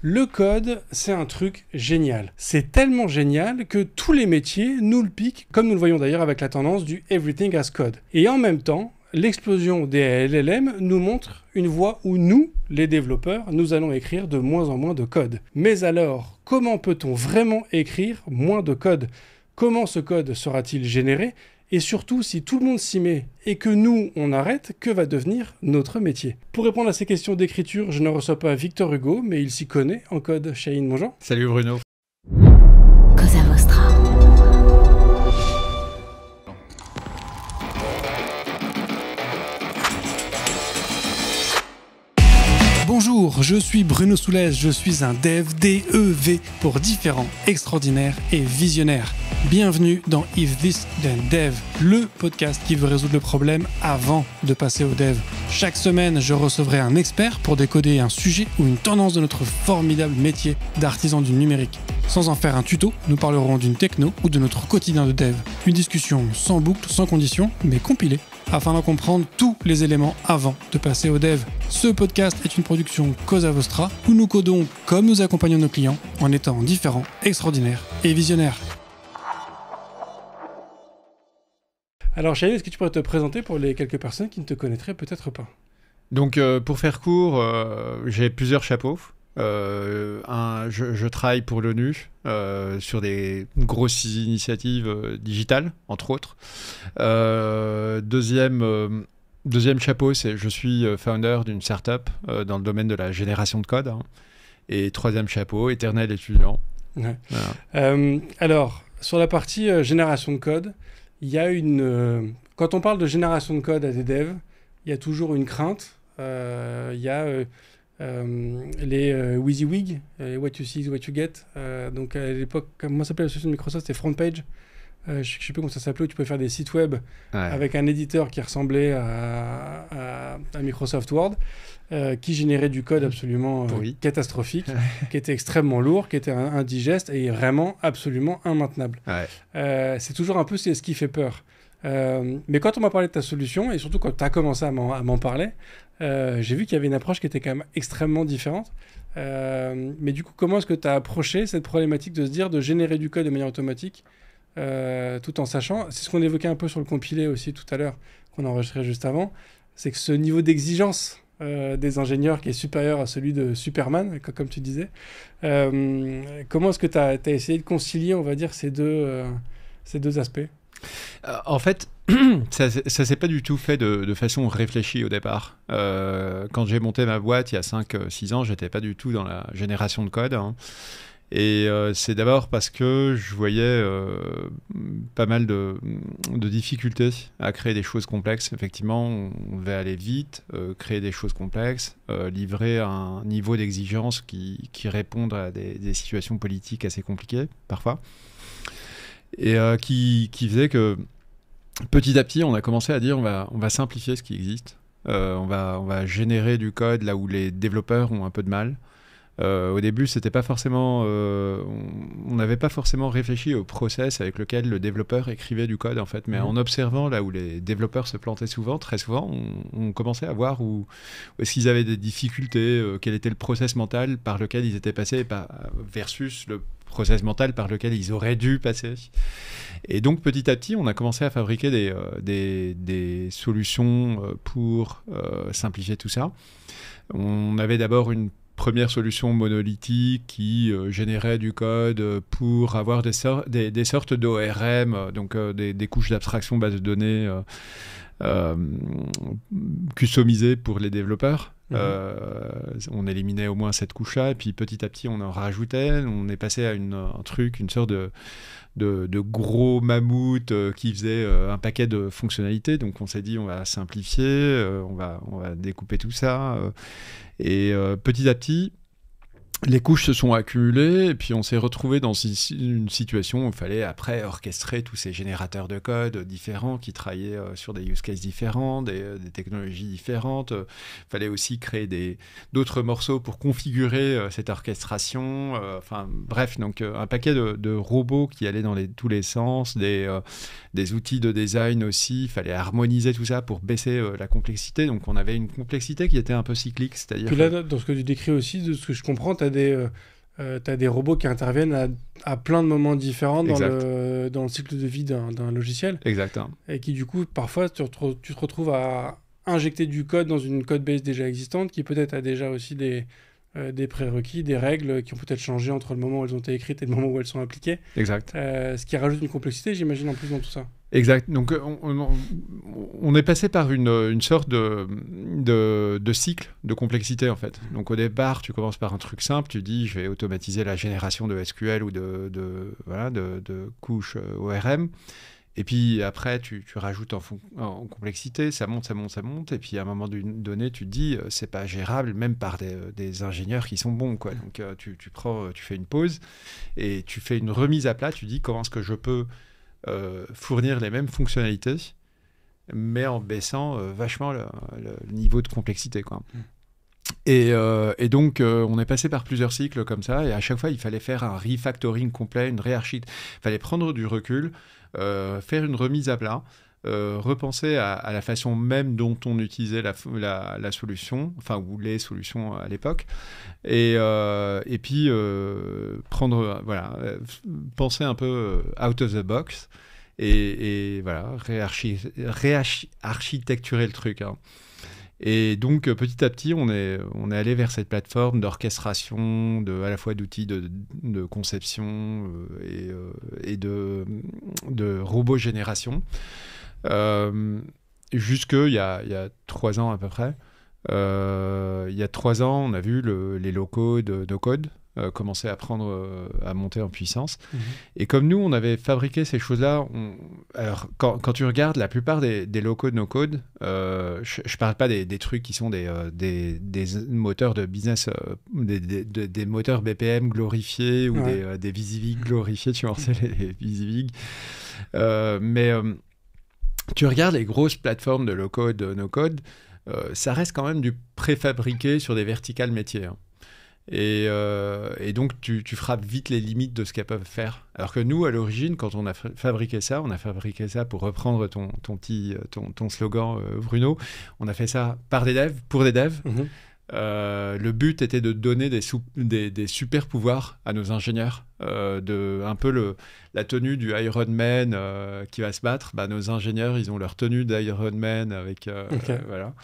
Le code, c'est un truc génial. C'est tellement génial que tous les métiers nous le piquent, comme nous le voyons d'ailleurs avec la tendance du Everything as Code. Et en même temps, l'explosion des LLM nous montre une voie où nous, les développeurs, nous allons écrire de moins en moins de code. Mais alors, comment peut-on vraiment écrire moins de code ? Comment ce code sera-t-il généré ? Et surtout, si tout le monde s'y met et que nous, on arrête, que va devenir notre métier ? Pour répondre à ces questions d'écriture, je ne reçois pas Victor Hugo, mais il s'y connaît en code. Chahine, bonjour. Salut Bruno. Cosa Vostra. Bonjour, je suis Bruno Soulez, je suis un dev, D-E-V, pour différents, extraordinaires et visionnaires. Bienvenue dans If This Then Dev, le podcast qui veut résoudre le problème avant de passer au dev. Chaque semaine, je recevrai un expert pour décoder un sujet ou une tendance de notre formidable métier d'artisan du numérique. Sans en faire un tuto, nous parlerons d'une techno ou de notre quotidien de dev. Une discussion sans boucle, sans condition, mais compilée, afin d'en comprendre tous les éléments avant de passer au dev. Ce podcast est une production Cosa Vostra, où nous codons comme nous accompagnons nos clients, en étant différents, extraordinaires et visionnaires. Alors Chahine, est-ce que tu pourrais te présenter pour les quelques personnes qui ne te connaîtraient peut-être pas ? Donc pour faire court, j'ai plusieurs chapeaux. Je travaille pour l'ONU sur des grosses initiatives digitales, entre autres. Deuxième chapeau, c'est je suis founder d'une startup dans le domaine de la génération de code. Et troisième chapeau, éternel étudiant. Ouais. Voilà. Alors, sur la partie génération de code, il y a une... quand on parle de génération de code à des devs, il y a toujours une crainte. Il y a les WYSIWYG, What You See is What You Get. Donc à l'époque, comment s'appelait la solution de Microsoft ? C'était FrontPage. Je ne sais plus comment ça s'appelait, où tu pouvais faire des sites web avec un éditeur qui ressemblait à Microsoft Word, qui générait du code absolument catastrophique, qui était extrêmement lourd, qui était indigeste et vraiment absolument immaintenable. C'est toujours un peu ce qui fait peur. Mais quand on m'a parlé de ta solution, et surtout quand tu as commencé à m'en parler, j'ai vu qu'il y avait une approche qui était quand même extrêmement différente. Mais du coup, comment est-ce que tu as approché cette problématique de se dire de générer du code de manière automatique tout en sachant, c'est ce qu'on évoquait un peu sur le compilé aussi tout à l'heure, qu'on enregistrait juste avant, c'est que ce niveau d'exigence des ingénieurs qui est supérieur à celui de Superman, comme tu disais, comment est-ce que tu as essayé de concilier, on va dire, ces deux aspects ? En fait, ça s'est pas du tout fait de façon réfléchie au départ. Quand j'ai monté ma boîte il y a 5-6 ans, j'étais pas du tout dans la génération de code. Et c'est d'abord parce que je voyais pas mal de difficultés à créer des choses complexes. Effectivement, on devait aller vite, créer des choses complexes, livrer un niveau d'exigence qui réponde à des situations politiques assez compliquées, parfois. Et qui faisait que petit à petit, on a commencé à dire on va simplifier ce qui existe. On va générer du code là où les développeurs ont un peu de mal. Au début, c'était pas forcément, on n'avait pas forcément réfléchi au process avec lequel le développeur écrivait du code en fait, mais en observant là où les développeurs se plantaient très souvent, on commençait à voir où est-ce qu'ils avaient des difficultés, quel était le process mental par lequel ils étaient passés versus le process mental par lequel ils auraient dû passer. Et donc petit à petit, on a commencé à fabriquer des solutions pour simplifier tout ça. On avait d'abord une première solution monolithique qui générait du code pour avoir des sortes d'ORM, donc des couches d'abstraction base de données customisées pour les développeurs. On éliminait au moins cette couche-là, et puis petit à petit on en rajoutait. On est passé à une sorte de gros mammouth qui faisait un paquet de fonctionnalités. Donc on s'est dit on va simplifier, on va découper tout ça. Et petit à petit, les couches se sont accumulées et puis on s'est retrouvé dans une situation où il fallait après orchestrer tous ces générateurs de code différents qui travaillaient sur des use cases différents, des technologies différentes. Il fallait aussi créer d'autres morceaux pour configurer cette orchestration. Bref, donc un paquet de robots qui allaient dans tous les sens, des outils de design aussi. Il fallait harmoniser tout ça pour baisser la complexité. Donc on avait une complexité qui était un peu cyclique. C'est-à-dire puis là, dans ce que tu décris aussi, de ce que je comprends, tu as t'as des robots qui interviennent à plein de moments différents dans le cycle de vie d'un logiciel. Exactement. Et qui, du coup, parfois, tu te retrouves à injecter du code dans une code base déjà existante qui peut-être a déjà aussi des prérequis, des règles qui ont peut-être changé entre le moment où elles ont été écrites et le moment où elles sont appliquées. Exact. Ce qui rajoute une complexité, j'imagine, en plus dans tout ça. Exact. Donc, on est passé par une sorte de cycle de complexité, en fait. Donc, au départ, tu commences par un truc simple. Tu dis, je vais automatiser la génération de SQL ou de couches ORM. Et puis, après, tu rajoutes en complexité. Ça monte. Et puis, à un moment donné, tu te dis, c'est pas gérable, même par des ingénieurs qui sont bons, quoi. Donc, tu fais une pause et tu fais une remise à plat. Tu dis, comment est-ce que je peux fournir les mêmes fonctionnalités, mais en baissant vachement le niveau de complexité, quoi. Et donc, on est passé par plusieurs cycles comme ça, et à chaque fois, il fallait faire un refactoring complet, une réarchite. Il fallait prendre du recul, faire une remise à plat, repenser à la façon même dont on utilisait la solution, enfin, ou les solutions à l'époque, et puis penser un peu out of the box, et voilà, architecturer le truc, hein. Et donc, petit à petit, on est allé vers cette plateforme d'orchestration, à la fois d'outils de conception et de robots génération. Jusqu'il y a 3 ans à peu près. Il y a 3 ans, on a vu les low-code, no-code commencer à monter en puissance. Mmh. Et comme nous, on avait fabriqué ces choses-là, alors quand tu regardes la plupart des low-code, no-code, je parle pas des trucs qui sont des moteurs de business, des moteurs BPM glorifiés ou des Visivig glorifiés, tu vois, c'est les Visivig. Mais tu regardes les grosses plateformes de low-code, no-code, ça reste quand même du préfabriqué sur des verticales métiers, hein. Et donc, tu frappes vite les limites de ce qu'elles peuvent faire. Alors que nous, à l'origine, quand on a fabriqué ça pour reprendre ton slogan, Bruno, on a fait ça par des devs, pour des devs. Mmh. Le but était de donner des super pouvoirs à nos ingénieurs, un peu la tenue du Iron Man qui va se battre. Bah, nos ingénieurs, ils ont leur tenue d'Iron Man avec voilà.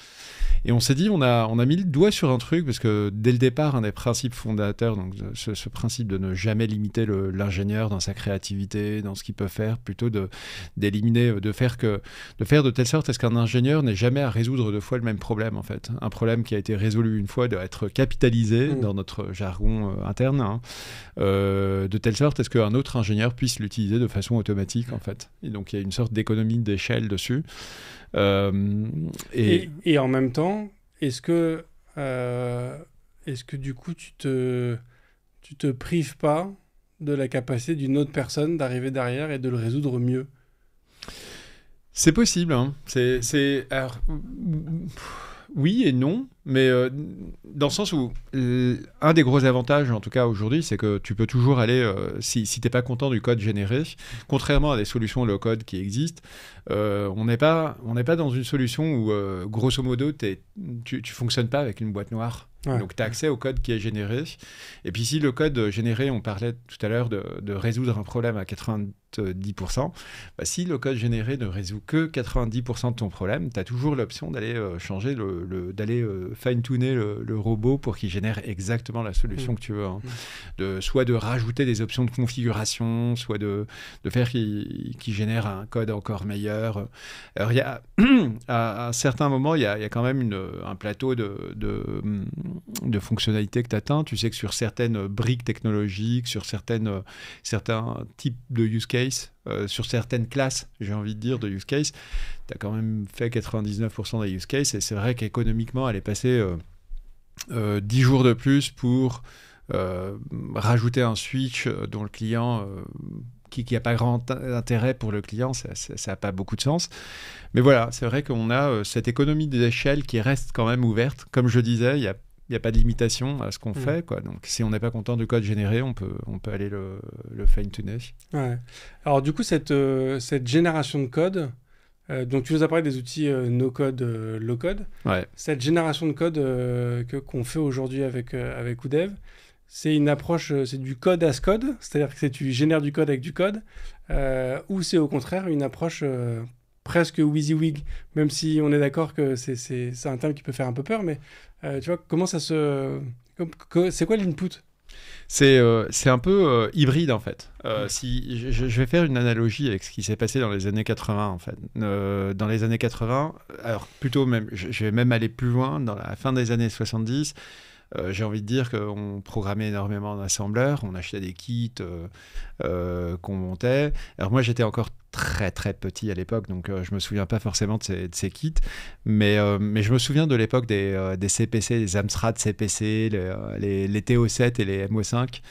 Et on s'est dit, on a mis le doigt sur un truc, parce que dès le départ, un des principes fondateurs, donc ce principe de ne jamais limiter l'ingénieur dans sa créativité, dans ce qu'il peut faire, plutôt d'éliminer, de faire de telle sorte à ce qu'un ingénieur n'ait jamais à résoudre 2 fois le même problème, en fait. Un problème qui a été résolu une fois doit être capitalisé dans notre jargon interne, hein, de telle sorte à ce qu'un autre ingénieur puisse l'utiliser de façon automatique, en fait. Et donc, il y a une sorte d'économie d'échelle dessus. Et en même temps, est-ce que du coup tu te prives pas de la capacité d'une autre personne d'arriver derrière et de le résoudre mieux? C'est possible, hein. Alors, oui et non, mais dans le sens où un des gros avantages, en tout cas aujourd'hui, c'est que tu peux toujours aller, si tu n'es pas content du code généré, contrairement à des solutions low-code qui existent, on n'est pas dans une solution où, grosso modo, tu ne fonctionnes pas avec une boîte noire. Ouais. Donc, tu as accès au code qui est généré. Et puis, si le code généré, on parlait tout à l'heure de résoudre un problème à 90%, bah, si le code généré ne résout que 90% de ton problème, tu as toujours l'option d'aller changer, d'aller fine-tuner le robot pour qu'il génère exactement la solution que tu veux, hein. Soit de rajouter des options de configuration, soit de faire qu'il génère un code encore meilleur. Alors, il y a, à un certain moment, il y a quand même un plateau de fonctionnalités que tu atteins. Tu sais que sur certaines briques technologiques, sur certains types de use case, sur certaines classes, j'ai envie de dire, de use case, tu as quand même fait 99% des use cases, et c'est vrai qu'économiquement, elle est passée 10 jours de plus pour rajouter un switch dont le client... qui n'a pas grand intérêt pour le client, ça n'a pas beaucoup de sens. Mais voilà, c'est vrai qu'on a cette économie d'échelle qui reste quand même ouverte. Comme je disais, il n'y a pas de limitation à ce qu'on fait, quoi. Donc, si on n'est pas content du code généré, on peut aller le fine-tuner. Ouais. Alors, du coup, cette génération de code, donc tu nous as parlé des outils no-code, low-code. Ouais. Cette génération de code qu'on fait aujourd'hui avec Oudev, c'est une approche, c'est du code as code, c'est-à-dire que tu génères du code avec du code, ou c'est au contraire une approche presque WYSIWYG, même si on est d'accord que c'est un terme qui peut faire un peu peur, mais tu vois, comment ça se... C'est quoi l'input ? C'est un peu hybride en fait. Si je vais faire une analogie avec ce qui s'est passé dans les années 80 en fait. Dans les années 80, alors plutôt même, je vais même aller plus loin, dans la fin des années 70, j'ai envie de dire qu'on programmait énormément d'assembleurs, on achetait des kits qu'on montait. Alors moi j'étais encore très très petit à l'époque, donc je me souviens pas forcément de ces kits, mais je me souviens de l'époque des CPC, les Amstrad CPC, les TO7 et les MO5,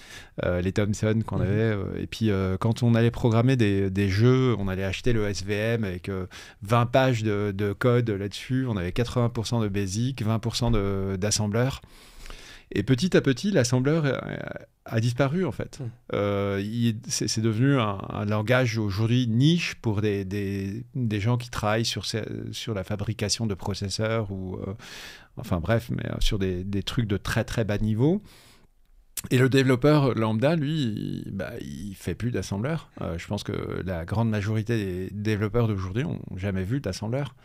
les Thomson qu'on avait, et puis quand on allait programmer des jeux, on allait acheter le SVM avec 20 pages de code là-dessus, on avait 80% de basic, 20% d'assembleur. Et petit à petit, l'assembleur a disparu, en fait. C'est devenu un langage aujourd'hui niche pour des gens qui travaillent sur la fabrication de processeurs ou... enfin bref, mais sur des trucs de très très bas niveau. Et le développeur lambda, lui, il fait plus d'assembleur. Je pense que la grande majorité des développeurs d'aujourd'hui n'ont jamais vu d'assembleur.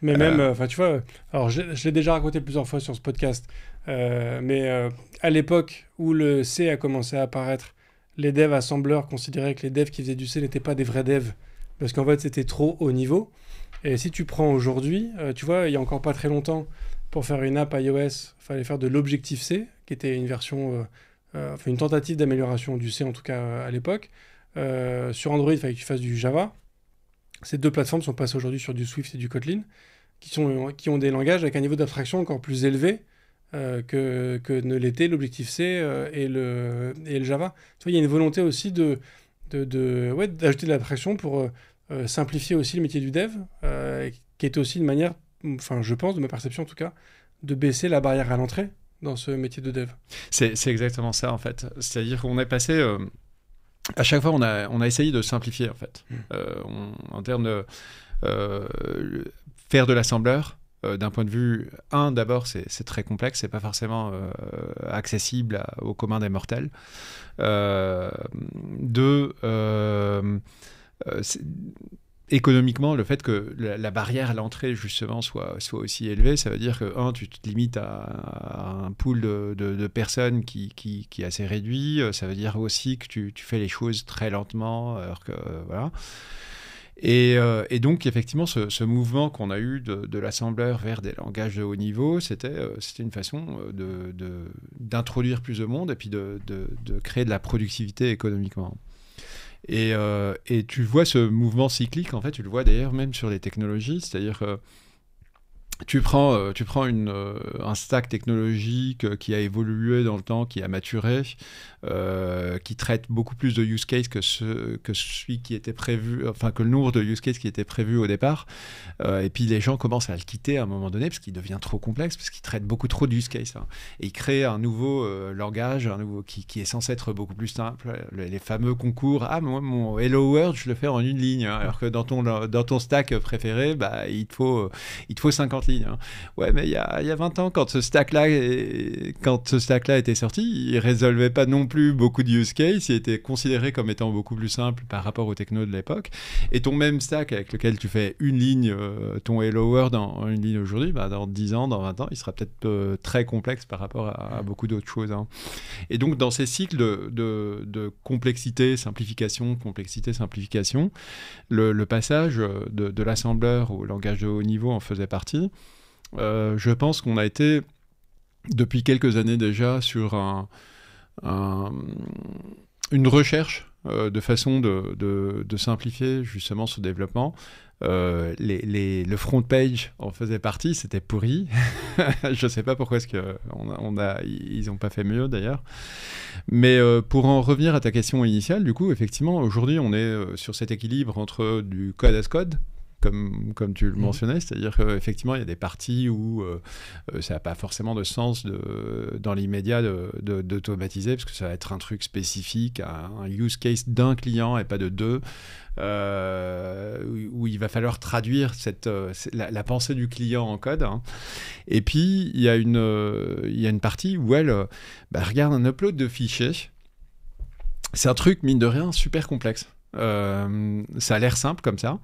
Mais même, enfin, tu vois, alors je l'ai déjà raconté plusieurs fois sur ce podcast, mais à l'époque où le C a commencé à apparaître, les devs assembleurs considéraient que les devs qui faisaient du C n'étaient pas des vrais devs, parce qu'en fait, c'était trop haut niveau. Et si tu prends aujourd'hui, tu vois, il y a encore pas très longtemps, pour faire une app iOS, il fallait faire de l'Objective-C, qui était une version, enfin une tentative d'amélioration du C, en tout cas à l'époque. Sur Android, il fallait que tu fasses du Java. Ces deux plateformes sont passées aujourd'hui sur du Swift et du Kotlin, qui ont des langages avec un niveau d'abstraction encore plus élevé que ne l'était l'Objective-C et le Java. Tu vois, il y a une volonté aussi d'ajouter de l'abstraction pour simplifier aussi le métier du dev, qui est aussi une manière, enfin je pense, de ma perception en tout cas, de baisser la barrière à l'entrée dans ce métier de dev. C'est exactement ça en fait. C'est-à-dire qu'on est passé... à chaque fois, on a essayé de simplifier, en fait. En termes de faire de l'assembleur, d'un point de vue... d'abord, c'est très complexe, c'est pas forcément accessible au commun des mortels. Économiquement, le fait que la barrière à l'entrée, justement, soit aussi élevée, ça veut dire que, tu te limites à un pool de personnes qui est assez réduit. Ça veut dire aussi que tu fais les choses très lentement. Alors que, voilà. Et donc, effectivement, ce mouvement qu'on a eu de l'assembleur vers des langages de haut niveau, c'était une façon d'introduire plus de monde et puis de créer de la productivité économiquement. Et tu vois ce mouvement cyclique, en fait, tu le vois d'ailleurs même sur les technologies, c'est-à-dire que tu prends un stack technologique qui a évolué dans le temps, qui a maturé, qui traite beaucoup plus de use cases que celui qui était prévu, enfin que le nombre de use cases qui était prévu au départ. Et puis les gens commencent à le quitter à un moment donné parce qu'il devient trop complexe, parce qu'il traite beaucoup trop de use cases. Et il crée un nouveau langage, qui est censé être beaucoup plus simple. Les fameux concours. Ah, moi, mon Hello World, je le fais en une ligne, alors que dans ton stack préféré, il te faut 50 lignes. Ouais, mais il y a 20 ans, quand ce stack-là était sorti, il résolvait pas non plus beaucoup de use cases, il était considéré comme étant beaucoup plus simple par rapport aux technos de l'époque. Et ton même stack avec lequel tu fais une ligne, ton Hello World en une ligne aujourd'hui, dans 10 ans, dans 20 ans, il sera peut-être très complexe par rapport à beaucoup d'autres choses. Et donc, dans ces cycles de complexité, simplification, le passage de l'assembleur au langage de haut niveau en faisait partie. Je pense qu'on a été, depuis quelques années déjà, sur une recherche de façon de simplifier justement ce développement. Le front page en faisait partie, c'était pourri. Je ne sais pas pourquoi ils n'ont pas fait mieux d'ailleurs. Mais pour en revenir à ta question initiale, du coup, effectivement, aujourd'hui, on est sur cet équilibre entre du code as code, comme tu le mentionnais, c'est-à-dire qu'effectivement, il y a des parties où ça n'a pas forcément de sens dans l'immédiat d'automatiser, parce que ça va être un truc spécifique, un use case d'un client et pas de deux, où il va falloir traduire la pensée du client en code. Hein. Et puis, il y a une partie où elle regarde un upload de fichiers. C'est un truc, mine de rien, super complexe. Ça a l'air simple comme ça,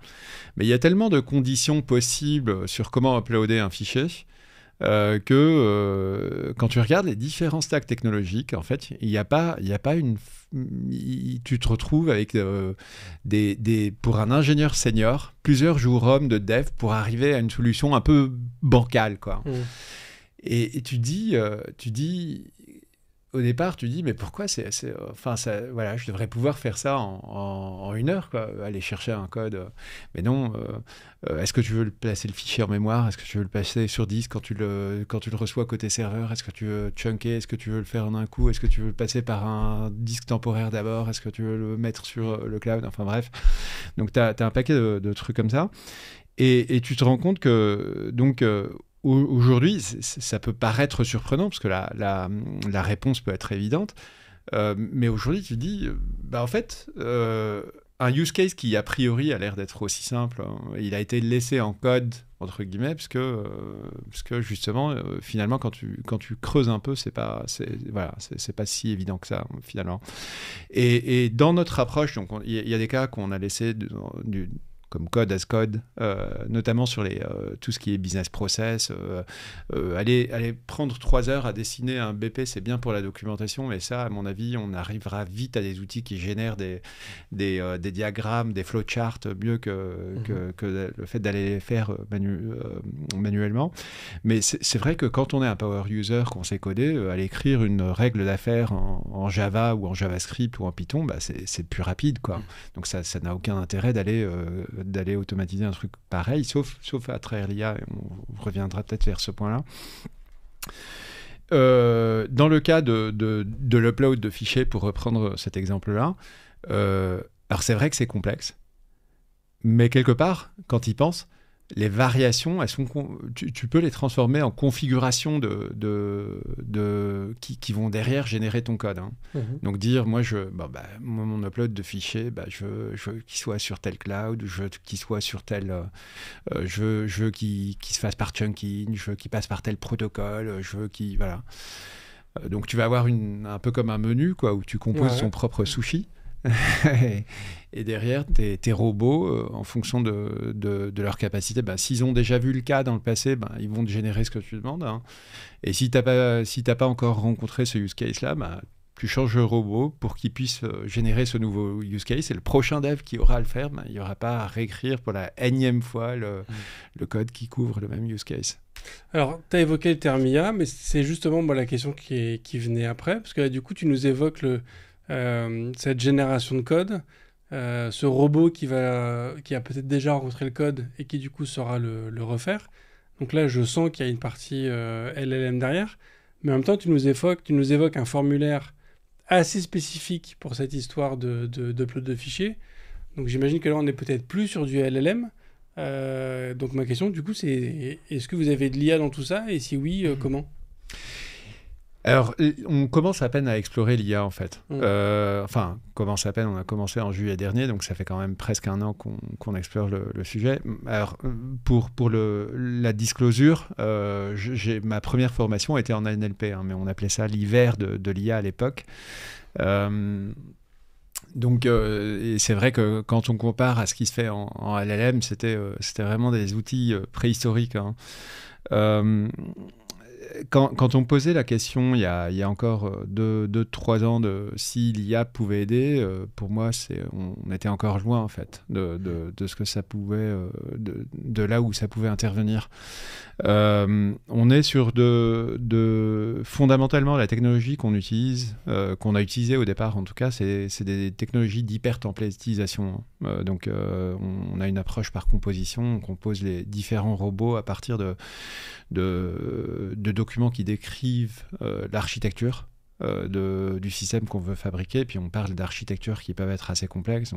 mais il y a tellement de conditions possibles sur comment uploader un fichier que quand tu regardes les différents stacks technologiques, en fait, il y a pas une... Tu te retrouves avec pour un ingénieur senior, plusieurs jours hommes de dev pour arriver à une solution un peu bancale, quoi. Et tu dis... Au départ, tu dis, mais pourquoi voilà, je devrais pouvoir faire ça en 1 heure, quoi, aller chercher un code. Mais non, est-ce que tu veux placer le fichier en mémoire? Est-ce que tu veux le passer sur disque quand tu le reçois côté serveur? Est-ce que tu veux chunker? Est-ce que tu veux le faire en un coup? Est-ce que tu veux le passer par un disque temporaire d'abord? Est-ce que tu veux le mettre sur le cloud? Enfin bref. Donc, tu as un paquet de trucs comme ça. Et tu te rends compte que... donc aujourd'hui, ça peut paraître surprenant parce que la réponse peut être évidente, mais aujourd'hui, tu te dis, en fait, un use case qui a priori a l'air d'être aussi simple, hein, il a été laissé en code entre guillemets parce que justement, finalement, quand tu creuses un peu, c'est pas si évident que ça finalement. Et dans notre approche, donc il y a des cas qu'on a laissé comme code as code, notamment sur tout ce qui est business process. Aller prendre 3 heures à dessiner un BP, c'est bien pour la documentation, mais ça, à mon avis, on arrivera vite à des outils qui génèrent des diagrammes, des flowcharts, mieux que le fait d'aller les faire manuellement. Mais c'est vrai que quand on est un power user, qu'on sait coder, aller écrire une règle d'affaires en Java ou en JavaScript ou en Python, c'est plus rapide, quoi. Donc ça n'a aucun intérêt d'aller automatiser un truc pareil, sauf à travers l'IA, on reviendra peut-être vers ce point-là. Dans le cas de l'upload de fichiers, pour reprendre cet exemple-là, alors c'est vrai que c'est complexe, mais quelque part, quand il pense, les variations, tu peux les transformer en configurations qui vont derrière générer ton code. Hein. Donc dire, moi, mon upload de fichiers, je veux qu'il soit sur tel cloud, je veux qu'il soit sur tel... je veux qu'il se fasse par chunking, je veux qu'il passe par tel protocole, je veux qu'il... Voilà. Donc tu vas avoir un peu comme un menu, quoi, où tu composes ton propre sushi. Et derrière, tes robots, en fonction de leur capacité, s'ils ont déjà vu le cas dans le passé, ils vont te générer ce que tu demandes. Hein. Et si tu n'as pas encore rencontré ce use case-là, tu changes le robot pour qu'il puisse générer ce nouveau use case. Et le prochain dev qui aura à le faire, il n'y aura pas à réécrire pour la énième fois le code qui couvre le même use case. Alors, tu as évoqué le terme IA, mais c'est justement la question qui venait après, parce que là, du coup, tu nous évoques cette génération de code, ce robot qui a peut-être déjà rencontré le code et qui du coup saura le refaire. Donc là, je sens qu'il y a une partie LLM derrière, mais en même temps, tu nous évoques un formulaire assez spécifique pour cette histoire d'upload de fichiers. Donc j'imagine que là, on n'est peut-être plus sur du LLM. Donc ma question, du coup, c'est est-ce que vous avez de l'IA dans tout ça? Et si oui, comment? Alors, on commence à peine à explorer l'IA, en fait. Enfin, commence à peine, on a commencé en juillet dernier, donc ça fait quand même presque 1 an qu'on explore le sujet. Alors, pour la disclosure, ma première formation était en NLP, hein, mais on appelait ça l'hiver de l'IA à l'époque. Donc, et c'est vrai que quand on compare à ce qui se fait en LLM, c'était vraiment des outils préhistoriques, hein. Quand on posait la question il y a encore 2-3 ans de si l'IA pouvait aider, pour moi, on était encore loin en fait de ce que ça pouvait, de là où ça pouvait intervenir. On est sur fondamentalement la technologie qu'on utilise, qu'on a utilisée au départ en tout cas, c'est des technologies d'hyper-templatisation. Donc on a une approche par composition, on compose les différents robots à partir de documents qui décrivent l'architecture. du système qu'on veut fabriquer. Puis on parle d'architectures qui peuvent être assez complexes.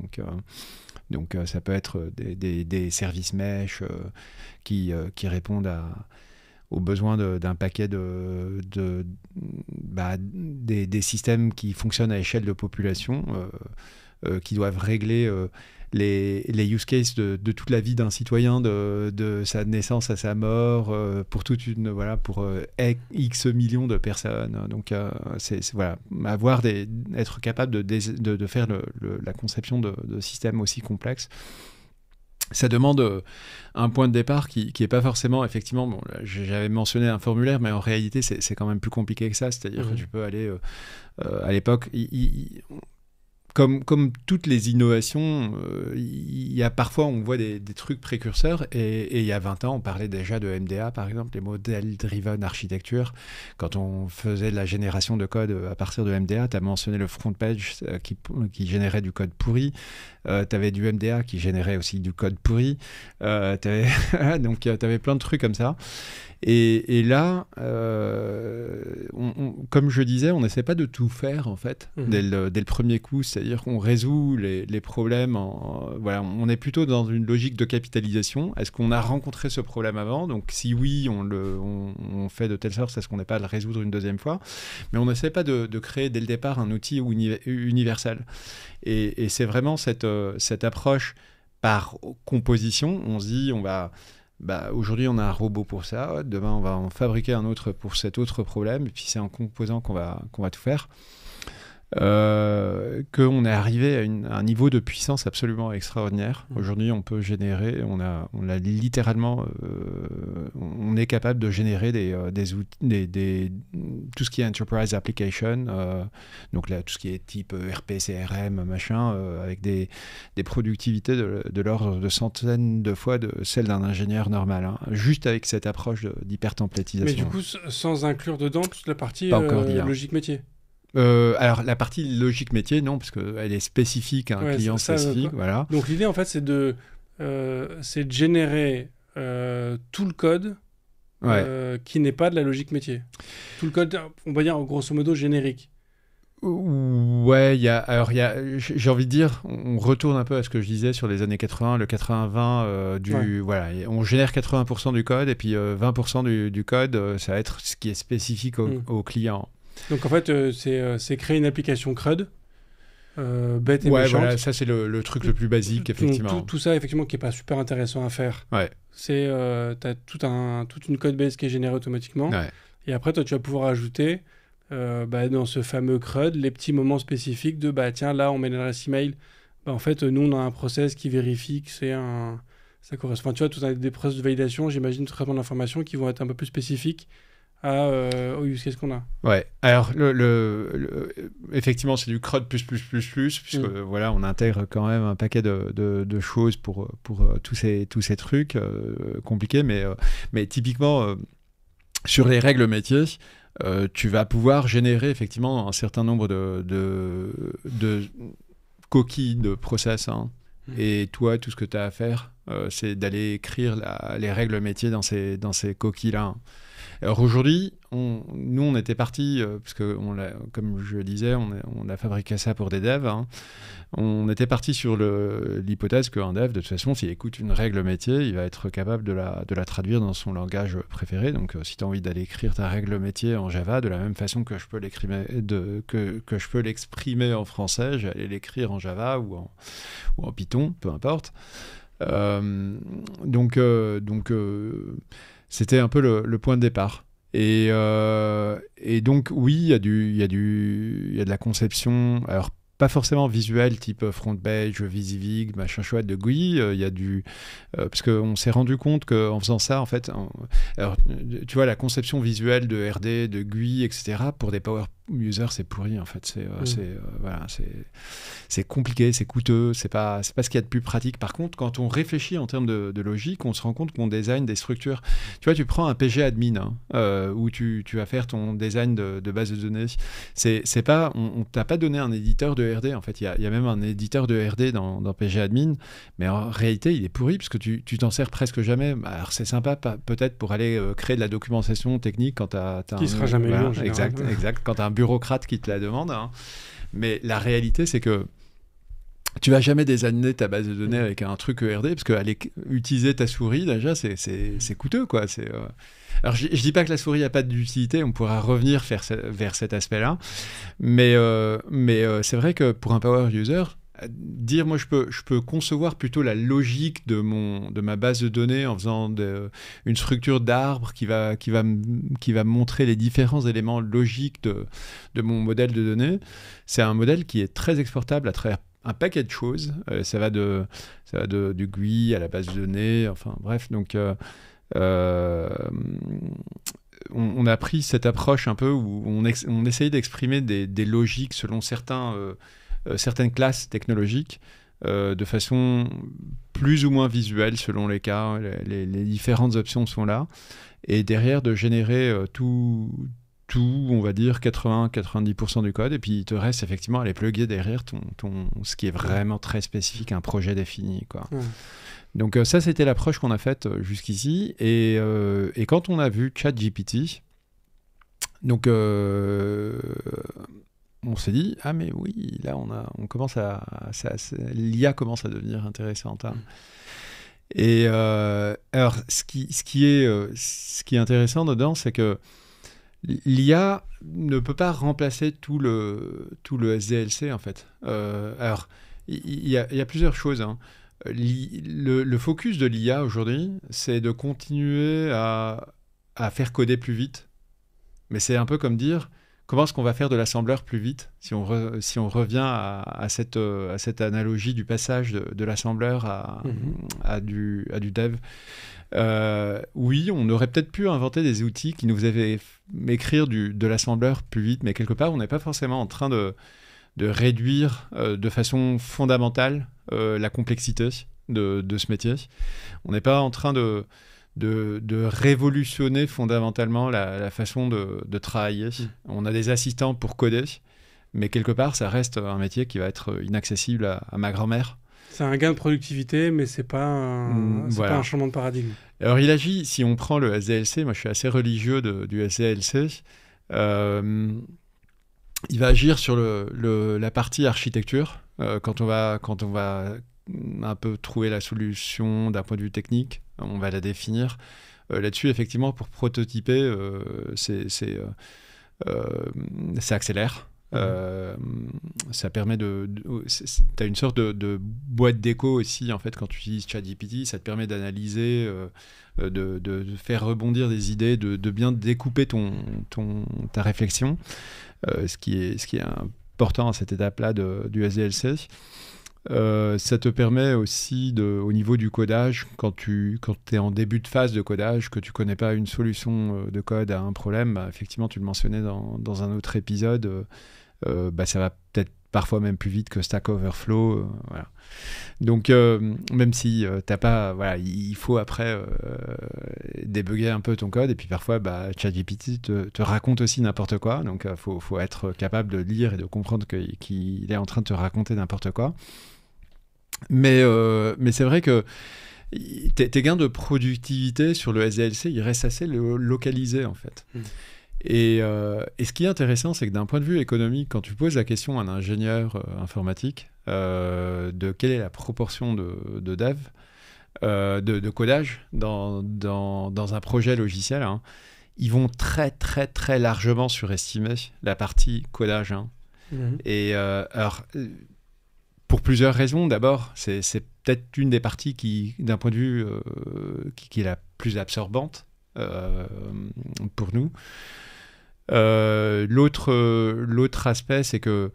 Donc ça peut être des services mesh qui répondent aux besoins d'un paquet des systèmes qui fonctionnent à échelle de population, qui doivent régler les use cases de toute la vie d'un citoyen, de sa naissance à sa mort, pour X millions de personnes. Donc être capable de faire la conception de systèmes aussi complexes. Ça demande un point de départ qui n'est pas forcément, effectivement, bon, là, j'avais mentionné un formulaire, mais en réalité, c'est quand même plus compliqué que ça. C'est-à-dire que tu peux aller, à l'époque, comme toutes les innovations, il y a parfois, on voit des trucs précurseurs, et il y a 20 ans, on parlait déjà de MDA, par exemple, les Model Driven Architecture. Quand on faisait de la génération de code à partir de MDA, tu as mentionné le front page qui générait du code pourri. Tu avais du MDA qui générait aussi du code pourri. Donc, tu avais plein de trucs comme ça. Et là, comme je disais, on n'essaie pas de tout faire, en fait, dès le premier coup. C'est-à-dire qu'on résout les problèmes. On est plutôt dans une logique de capitalisation. Est-ce qu'on a rencontré ce problème avant ? Donc, si oui, on fait de telle sorte à ce qu'on n'ait pas à le résoudre une deuxième fois. Mais on n'essaie pas de créer, dès le départ, un outil universel. Et c'est vraiment cette approche par composition. On se dit, aujourd'hui, on a un robot pour ça. Demain, on va en fabriquer un autre pour cet autre problème. Et puis, c'est en composant qu'on va tout faire. Qu'on est arrivé à un niveau de puissance absolument extraordinaire. Aujourd'hui, on peut générer, on a littéralement, on est capable de générer des outils, tout ce qui est enterprise application, donc là, tout ce qui est type ERP, CRM, machin, avec des productivités de l'ordre de centaines de fois de celles d'un ingénieur normal, hein, juste avec cette approche d'hypertemplétisation. Mais du coup, sans inclure dedans toute la partie logique métier. Alors, la partie logique métier, non, parce qu'elle est spécifique à un client spécifique. Voilà. Donc, l'idée, en fait, c'est de générer tout le code qui n'est pas de la logique métier. Tout le code, on va dire, grosso modo, générique. Ouais, j'ai envie de dire, on retourne un peu à ce que je disais sur les années 80, le 80-20, voilà, on génère 80% du code, et puis 20% du code, ça va être ce qui est spécifique au client. Donc en fait, c'est créer une application CRUD, bête et méchante. Voilà, ça c'est le truc le plus basique, effectivement. Donc, tout ça, effectivement, qui n'est pas super intéressant à faire. Ouais. C'est, tu as toute une code base qui est générée automatiquement. Ouais. Et après, toi, tu vas pouvoir ajouter dans ce fameux CRUD les petits moments spécifiques de, tiens, là, on met l'adresse email. En fait, nous, on a un process qui vérifie que ça correspond. Enfin, tu vois, tout des process de validation, j'imagine, de traitement d'informations qui vont être un peu plus spécifiques au use case qu'on a. Ouais, alors effectivement c'est du CRUD++++, puisque voilà, on intègre quand même un paquet de choses pour tous ces trucs compliqués, mais typiquement sur les règles métiers, tu vas pouvoir générer effectivement un certain nombre de coquilles de process, hein. Et toi, tout ce que tu as à faire, c'est d'aller écrire les règles métiers dans ces coquilles-là. Alors aujourd'hui, nous on était partis, parce que comme je le disais, on a fabriqué ça pour des devs, hein. On était parti sur l'hypothèse qu'un dev, de toute façon, s'il écoute une règle métier, il va être capable de la traduire dans son langage préféré. Donc si tu as envie d'aller écrire ta règle métier en Java, de la même façon que je peux l'exprimer en français, j'allais l'écrire en Java ou en Python, peu importe. Donc c'était un peu le point de départ. Et donc, oui, il y a de la conception, alors pas forcément visuelle, type front page, visivig, machin chouette de GUI. Il y a parce qu'on s'est rendu compte qu'en faisant ça, en fait, alors, tu vois, la conception visuelle de RD, de GUI, etc., pour des power users, c'est pourri, en fait. C'est compliqué, c'est coûteux, c'est pas ce qu'il y a de plus pratique. Par contre, quand on réfléchit en termes de logique, on se rend compte qu'on design des structures. Tu vois, tu prends un PG admin, où tu vas faire ton design de base de données. C'est pas, on t'a pas donné un éditeur de RD, en fait. Il y a même un éditeur de RD dans PG admin, mais en réalité, il est pourri parce que tu t'en sers presque jamais. Alors, c'est sympa, peut-être, pour aller créer de la documentation technique quand t'as qui sera jamais lu, en général. Exact. Quand t'as un bureaucrate qui te la demande. Hein. Mais la réalité, c'est que tu vas jamais désanner ta base de données avec un truc ERD, parce qu'aller utiliser ta souris, déjà, c'est coûteux, quoi. Alors, je dis pas que la souris n'a pas d'utilité, on pourra revenir vers cet aspect-là, mais c'est vrai que pour un power user, moi, je peux concevoir plutôt la logique de ma base de données en faisant une structure d'arbre qui va me montrer les différents éléments logiques de mon modèle de données. C'est un modèle qui est très exportable à travers un paquet de choses. Ça va du GUI à la base de données, enfin bref. Donc, on a pris cette approche un peu où on essaye d'exprimer des logiques selon certaines classes technologiques de façon plus ou moins visuelle selon les cas. Les différentes options sont là. Et derrière, de générer tout, on va dire 80-90% du code, et puis il te reste effectivement à les plugger derrière ce qui est vraiment très spécifique à un projet défini, quoi. Donc ça, c'était l'approche qu'on a faite jusqu'ici, et quand on a vu ChatGPT, donc on s'est dit, ah mais oui, là on commence l'IA commence à devenir intéressante, hein. Et alors ce qui est intéressant dedans, c'est que l'IA ne peut pas remplacer tout le SDLC, en fait. Alors, il y a plusieurs choses, hein. Le focus de l'IA aujourd'hui, c'est de continuer à faire coder plus vite. Mais c'est un peu comme dire, comment est-ce qu'on va faire de l'assembleur plus vite si on revient à cette analogie du passage de l'assembleur à du dev. Oui, on aurait peut-être pu inventer des outils qui nous faisaient écrire de l'assembleur plus vite, mais quelque part, on n'est pas forcément en train de réduire de façon fondamentale la complexité de ce métier. On n'est pas en train de révolutionner fondamentalement la façon de travailler. On a des assistants pour coder, mais quelque part, ça reste un métier qui va être inaccessible à ma grand-mère. C'est un gain de productivité, mais c'est pas un changement de paradigme. Alors, il agit, si on prend le SDLC, moi je suis assez religieux du SDLC, il va agir sur la partie architecture, quand on va un peu trouver la solution d'un point de vue technique, on va la définir. Là-dessus, effectivement, pour prototyper, ça accélère. Ça permet t'as une sorte de boîte d'écho aussi, en fait, quand tu utilises ChatGPT, ça te permet d'analyser, de faire rebondir des idées, de bien découper ta réflexion, ce qui est important à cette étape-là du SDLC. Ça te permet aussi, au niveau du codage, quand tu es en début de phase de codage, que tu connais pas une solution de code à un problème, bah, effectivement, tu le mentionnais dans un autre épisode, ça va peut-être parfois même plus vite que Stack Overflow. Voilà. Donc, même si t'as pas... Voilà, il faut après débugger un peu ton code, et puis parfois, ChatGPT te raconte aussi n'importe quoi, donc faut être capable de lire et de comprendre qu'il est en train de te raconter n'importe quoi. Mais c'est vrai que tes gains de productivité sur le SDLC, ils restent assez localisés, en fait. Et ce qui est intéressant, c'est que d'un point de vue économique, quand tu poses la question à un ingénieur informatique de quelle est la proportion de dev, de codage dans un projet logiciel, hein, ils vont très très très largement surestimer la partie codage, hein. Et alors, pour plusieurs raisons. D'abord, c'est peut-être une des parties qui, d'un point de vue qui est la plus absorbante pour nous. L'autre aspect, c'est que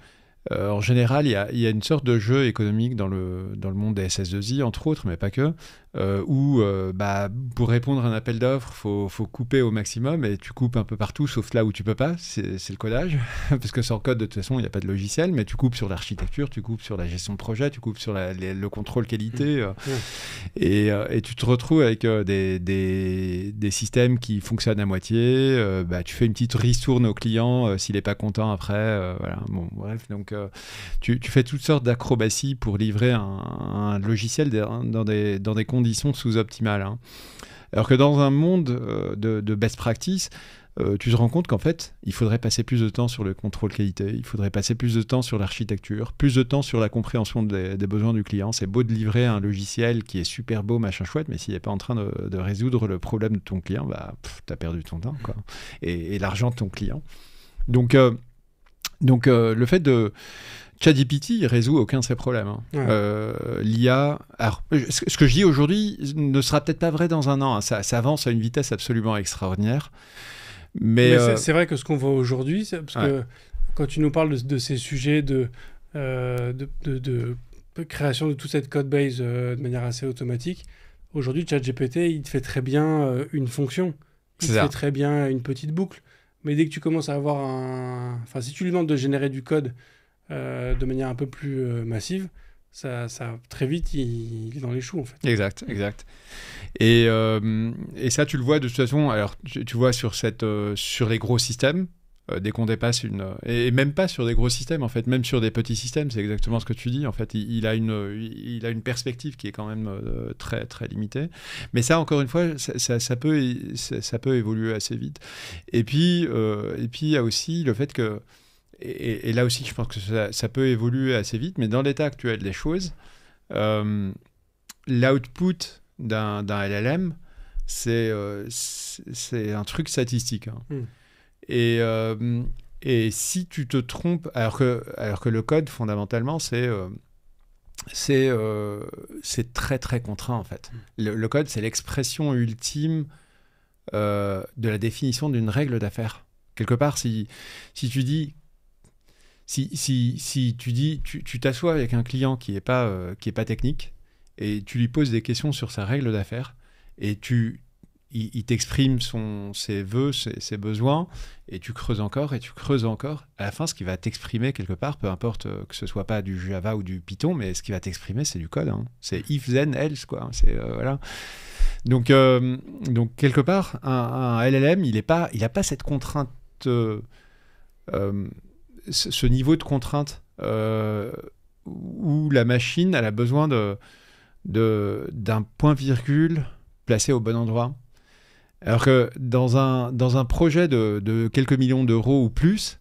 en général, il y a une sorte de jeu économique dans le monde des SS2I, entre autres, mais pas que, où pour répondre à un appel d'offres, faut couper au maximum, et tu coupes un peu partout, sauf là où tu peux pas, c'est le codage, parce que sans code, de toute façon, il n'y a pas de logiciel, mais tu coupes sur l'architecture, tu coupes sur la gestion de projet, tu coupes sur le contrôle qualité, et tu te retrouves avec des systèmes qui fonctionnent à moitié, tu fais une petite ristourne au client s'il n'est pas content après, voilà, bon, bref, donc tu fais toutes sortes d'acrobaties pour livrer un logiciel dans des conditions sous-optimales, hein. Alors que dans un monde de best practice, tu te rends compte qu'en fait, il faudrait passer plus de temps sur le contrôle qualité, il faudrait passer plus de temps sur l'architecture, plus de temps sur la compréhension des besoins du client. C'est beau de livrer un logiciel qui est super beau, machin chouette, mais s'il n'est pas en train de résoudre le problème de ton client, tu as perdu ton temps, quoi. Et l'argent de ton client. Donc, le fait de... ChatGPT, il résout aucun de ces problèmes. Hein. Ouais. L'IA... Alors, ce que je dis aujourd'hui ne sera peut-être pas vrai dans un an. Hein. Ça avance à une vitesse absolument extraordinaire. Mais c'est vrai que ce qu'on voit aujourd'hui, parce que quand tu nous parles de ces sujets de création de toute cette code base de manière assez automatique, aujourd'hui, ChatGPT, il te fait très bien une fonction. Il te fait très bien une petite boucle. Mais dès que tu commences à avoir Enfin, si tu lui demandes de générer du code de manière un peu plus massive, ça très vite, il est dans les choux, en fait. Exact. Et ça, tu le vois de toute façon. Alors, tu vois sur les gros systèmes, dès qu'on dépasse et même pas sur des gros systèmes, en fait, même sur des petits systèmes, c'est exactement ce que tu dis. En fait, il a une perspective qui est quand même très très limitée. Mais ça, encore une fois, ça peut évoluer assez vite. Et puis il y a aussi le fait que et là aussi, je pense que ça peut évoluer assez vite, mais dans l'état actuel des choses, l'output d'un LLM, c'est un truc statistique. Hein. Et si tu te trompes, alors que le code, fondamentalement, c'est très, très contraint, en fait. Le code, c'est l'expression ultime de la définition d'une règle d'affaires. Quelque part, si tu dis... Si tu t'assois avec un client qui est pas technique et tu lui poses des questions sur sa règle d'affaires et il t'exprime ses vœux, ses besoins, et tu creuses encore, à la fin, ce qui va t'exprimer quelque part, peu importe que ce soit pas du Java ou du Python, mais ce qui va t'exprimer, c'est du code. Hein. C'est if, then, else, quoi. C'est, voilà. Donc, quelque part, un LLM, il a pas cette contrainte... ce niveau de contrainte où la machine elle a besoin d'un point-virgule placé au bon endroit. Alors que dans un projet de quelques millions d'euros ou plus,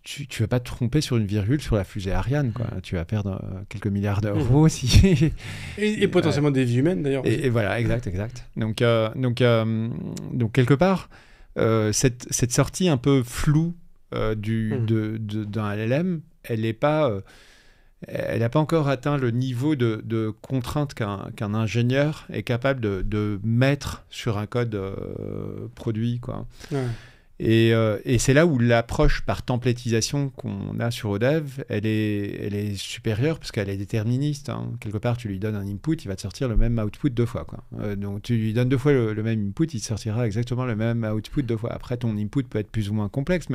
tu vas pas te tromper sur une virgule sur la fusée Ariane, quoi. Tu vas perdre quelques milliards d'euros aussi. et potentiellement des vies humaines, d'ailleurs. Et voilà, exact. Donc quelque part, cette sortie un peu floue d'un LLM, elle n'a pas encore atteint le niveau de contrainte qu'un ingénieur est capable de mettre sur un code produit, quoi. Ouais. Et c'est là où l'approche par templétisation qu'on a sur ODev, elle est supérieure parce qu'elle est déterministe. Hein. Quelque part, tu lui donnes un input, il va te sortir le même output 2 fois. Quoi. Donc tu lui donnes 2 fois le même input, il te sortira exactement le même output 2 fois. Après, ton input peut être plus ou moins complexe,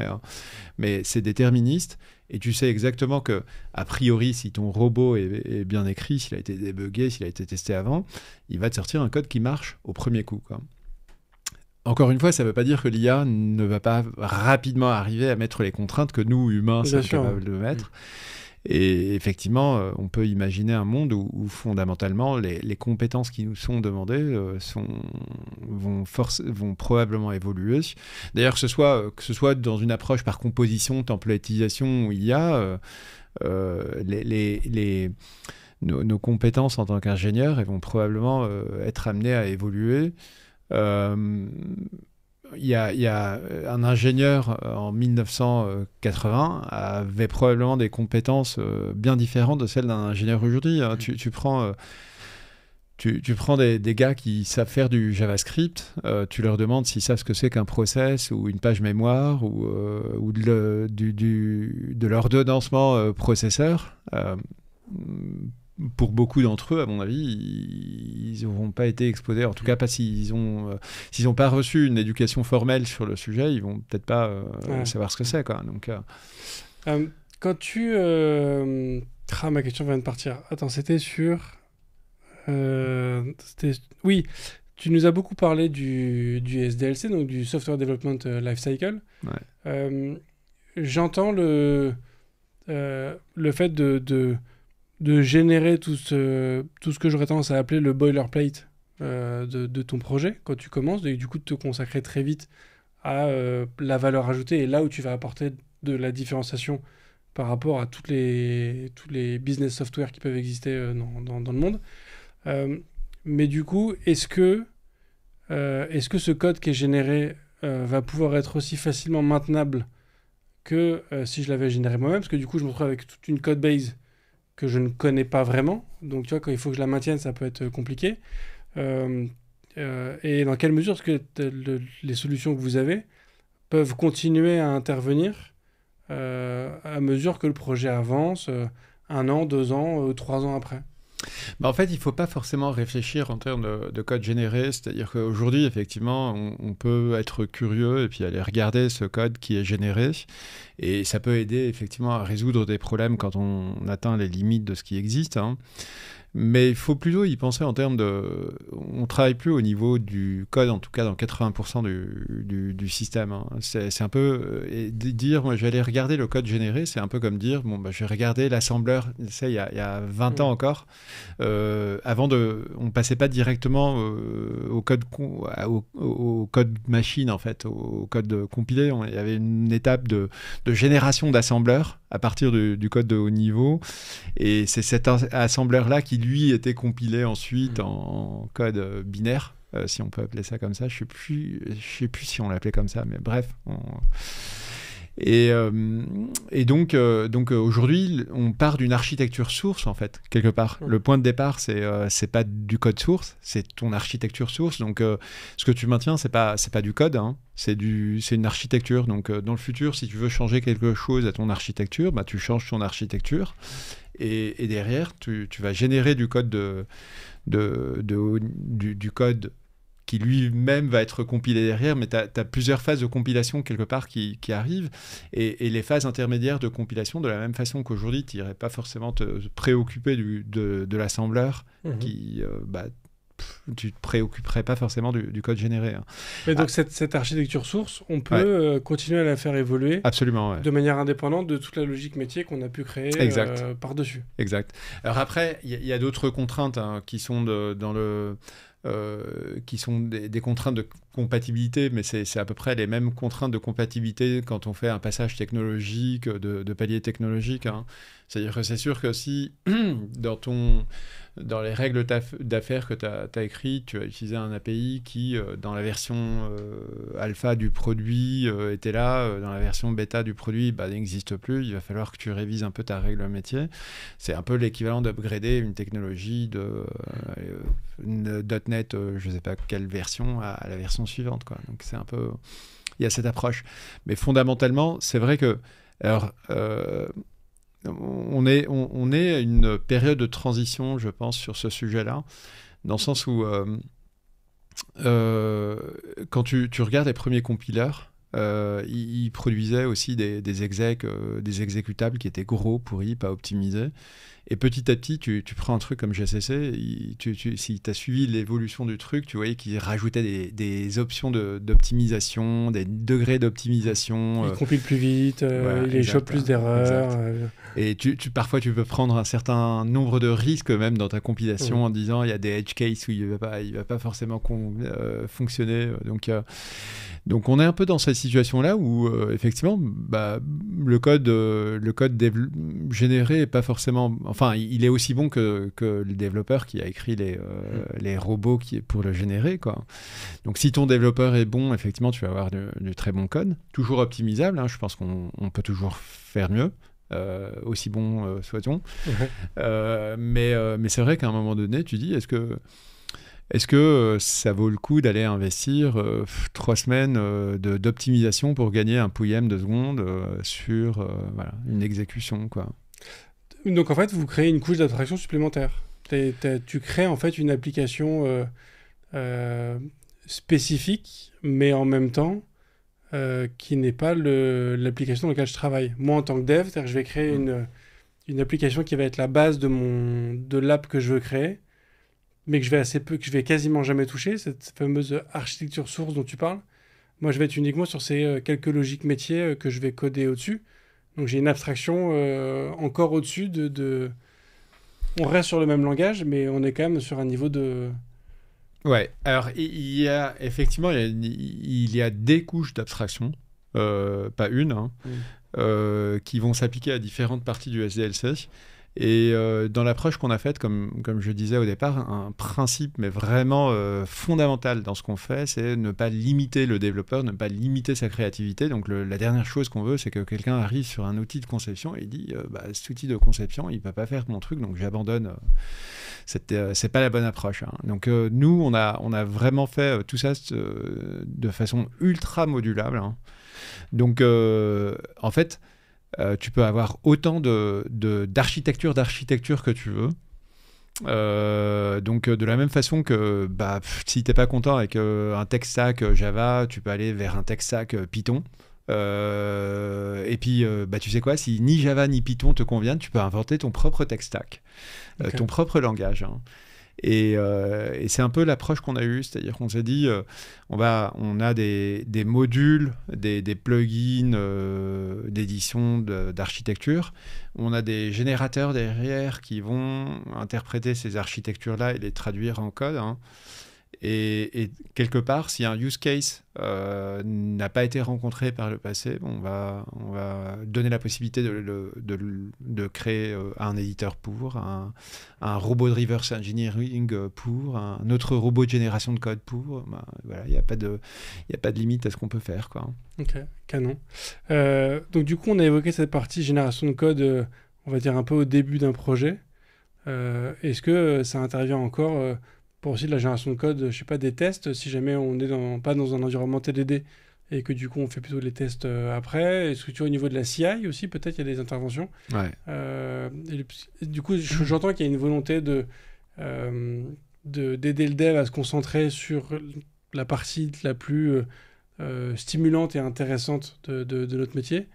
mais c'est déterministe. Et tu sais exactement que, a priori, si ton robot est bien écrit, s'il a été débugué, s'il a été testé avant, il va te sortir un code qui marche au premier coup, quoi. Encore une fois, ça ne veut pas dire que l'IA ne va pas rapidement arriver à mettre les contraintes que nous, humains, sommes capables de mettre. Et effectivement, on peut imaginer un monde où fondamentalement, les compétences qui nous sont demandées vont probablement évoluer. D'ailleurs, que ce soit dans une approche par composition, templatisation ou IA, nos compétences en tant qu'ingénieurs vont probablement être amenées à évoluer. Il y a un ingénieur en 1980 avait probablement des compétences bien différentes de celles d'un ingénieur aujourd'hui. Hein. Tu prends des gars qui savent faire du JavaScript, tu leur demandes s'ils savent ce que c'est qu'un process ou une page mémoire ou de l'ordonnancement processeur. Pour beaucoup d'entre eux, à mon avis, ils n'auront pas été exposés. En tout cas, pas s'ils n'ont pas reçu une éducation formelle sur le sujet, ils vont peut-être pas savoir ce que c'est, quoi. Donc, quand tu... ma question vient de partir. Attends, c'était sur... Oui, tu nous as beaucoup parlé du SDLC, donc du Software Development Lifecycle. Ouais. J'entends le fait de générer tout ce que j'aurais tendance à appeler le boilerplate de ton projet quand tu commences, et du coup de te consacrer très vite à la valeur ajoutée et là où tu vas apporter de la différenciation par rapport à tous les business software qui peuvent exister dans le monde. Mais du coup, est-ce que ce code qui est généré va pouvoir être aussi facilement maintenable que si je l'avais généré moi-même? Parce que du coup, je me retrouve avec toute une code base que je ne connais pas vraiment. Donc, tu vois, quand il faut que je la maintienne, ça peut être compliqué. Et dans quelle mesure est-ce que les solutions que vous avez peuvent continuer à intervenir à mesure que le projet avance, 1 an, 2 ans, 3 ans après? En fait, il ne faut pas forcément réfléchir en termes de code généré. C'est-à-dire qu'aujourd'hui, effectivement, on peut être curieux et puis aller regarder ce code qui est généré. Et ça peut aider effectivement à résoudre des problèmes quand on atteint les limites de ce qui existe. Mais il faut plutôt y penser en termes de... On ne travaille plus au niveau du code, en tout cas dans 80% du système. C'est un peu... Et dire, moi, je vais aller regarder le code généré, c'est un peu comme dire, bon, je vais regarder l'assembleur, il y a 20 ans encore. On ne passait pas directement au code machine, en fait, au code compilé. Il y avait une étape de génération d'assembleurs à partir du code de haut niveau. Et c'est cet assembleur-là qui, lui, était compilé ensuite en code binaire, si on peut appeler ça comme ça. Je ne sais plus si on l'appelait comme ça, mais bref. Et donc aujourd'hui, on part d'une architecture source, en fait, quelque part. Le point de départ, c'est pas du code source, c'est ton architecture source. Donc, ce que tu maintiens, c'est pas du code, c'est une architecture. Donc, dans le futur, si tu veux changer quelque chose à ton architecture, tu changes ton architecture. Et derrière, tu vas générer du code du code qui lui-même va être compilé derrière, mais tu as plusieurs phases de compilation quelque part qui arrivent, et les phases intermédiaires de compilation, de la même façon qu'aujourd'hui, tu n'irais pas forcément te préoccuper de l'assembleur, tu ne te préoccuperais pas forcément du code généré. Mais donc cette architecture source, on peut continuer à la faire évoluer. Absolument, de manière indépendante de toute la logique métier qu'on a pu créer par-dessus. Exact. Alors après, il y a d'autres contraintes qui sont qui sont des contraintes de compatibilité, mais c'est à peu près les mêmes contraintes de compatibilité quand on fait un passage technologique, de palier technologique. C'est-à-dire que c'est sûr que si dans les règles d'affaires que tu as écrites, tu as utilisé un API qui, dans la version alpha du produit, était là, dans la version bêta du produit, n'existe plus, il va falloir que tu révises un peu ta règle métier. C'est un peu l'équivalent d'upgrader une technologie de .NET, je ne sais pas quelle version, à la version suivante, quoi. Donc c'est un peu... Il y a cette approche. Mais fondamentalement, c'est vrai que... Alors, on est à une période de transition, je pense, sur ce sujet-là, dans le sens où quand tu regardes les premiers compileurs, ils produisaient aussi des exécutables qui étaient gros, pourris, pas optimisés. Et petit à petit, tu prends un truc comme GCC, si tu as suivi l'évolution du truc, tu voyais qu'ils rajoutaient des options d'optimisation, des degrés d'optimisation. Ils compilent plus vite, ils échappent plus d'erreurs. Et parfois, tu peux prendre un certain nombre de risques même dans ta compilation en disant il y a des edge cases où il va pas forcément fonctionner. Donc on est un peu dans cette situation-là où effectivement le code généré est pas forcément... Enfin, il est aussi bon que le développeur qui a écrit les robots pour le générer, quoi. Donc si ton développeur est bon, effectivement, tu vas avoir du très bon code. Toujours optimisable, je pense qu'on peut toujours faire mieux. Aussi bon soit-on. Mais c'est vrai qu'à un moment donné, tu dis, est-ce que ça vaut le coup d'aller investir 3 semaines d'optimisation pour gagner un pouillème de seconde sur une exécution, quoi. Donc en fait, vous créez une couche d'abstraction supplémentaire. Tu crées en fait une application spécifique, mais en même temps qui n'est pas l'application dans laquelle je travaille. Moi, en tant que dev, je vais créer une application qui va être la base de l'app que je veux créer, mais que je vais quasiment jamais toucher, cette fameuse architecture source dont tu parles. Moi, je vais être uniquement sur ces quelques logiques métiers que je vais coder au-dessus. Donc, j'ai une abstraction encore au-dessus On reste sur le même langage, mais on est quand même sur un niveau Ouais, alors il y a effectivement il y a des couches d'abstraction, pas une, hein, qui vont s'appliquer à différentes parties du SDLC. Et dans l'approche qu'on a faite, comme je disais au départ, un principe mais vraiment fondamental dans ce qu'on fait, c'est ne pas limiter le développeur, ne pas limiter sa créativité. Donc la dernière chose qu'on veut, c'est que quelqu'un arrive sur un outil de conception et il dit cet outil de conception, il ne peut pas faire mon truc, donc j'abandonne. C'est pas la bonne approche. Hein. Donc nous, on a vraiment fait tout ça de façon ultra modulable. Hein. Donc en fait, tu peux avoir autant d'architecture que tu veux. Donc de la même façon que si t'es pas content avec un tech stack Java, tu peux aller vers un tech stack Python. Et puis tu sais quoi, si ni Java ni Python te conviennent, tu peux inventer ton propre tech stack, ton propre langage. Hein. Et c'est un peu l'approche qu'on a eue, c'est-à-dire qu'on s'est dit on a des modules, des plugins d'édition, d'architecture, on a des générateurs derrière qui vont interpréter ces architectures-là et les traduire en code. Hein. Et quelque part, si un use case n'a pas été rencontré par le passé, on va donner la possibilité de créer un éditeur pour, un robot de reverse engineering pour, un autre robot de génération de code pour. Voilà, il n'y a pas de limite à ce qu'on peut faire, quoi. Ok, canon. Donc du coup, on a évoqué cette partie génération de code, on va dire un peu au début d'un projet. Est-ce que ça intervient encore pour aussi de la génération de code, je sais pas, des tests, si jamais on n'est pas dans un environnement TDD et que du coup on fait plutôt les tests après. Est-ce que tu vois au niveau de la CI aussi, peut-être il y a des interventions. Ouais. Du coup, j'entends qu'il y a une volonté d'aider le dev à se concentrer sur la partie la plus stimulante et intéressante de notre métier.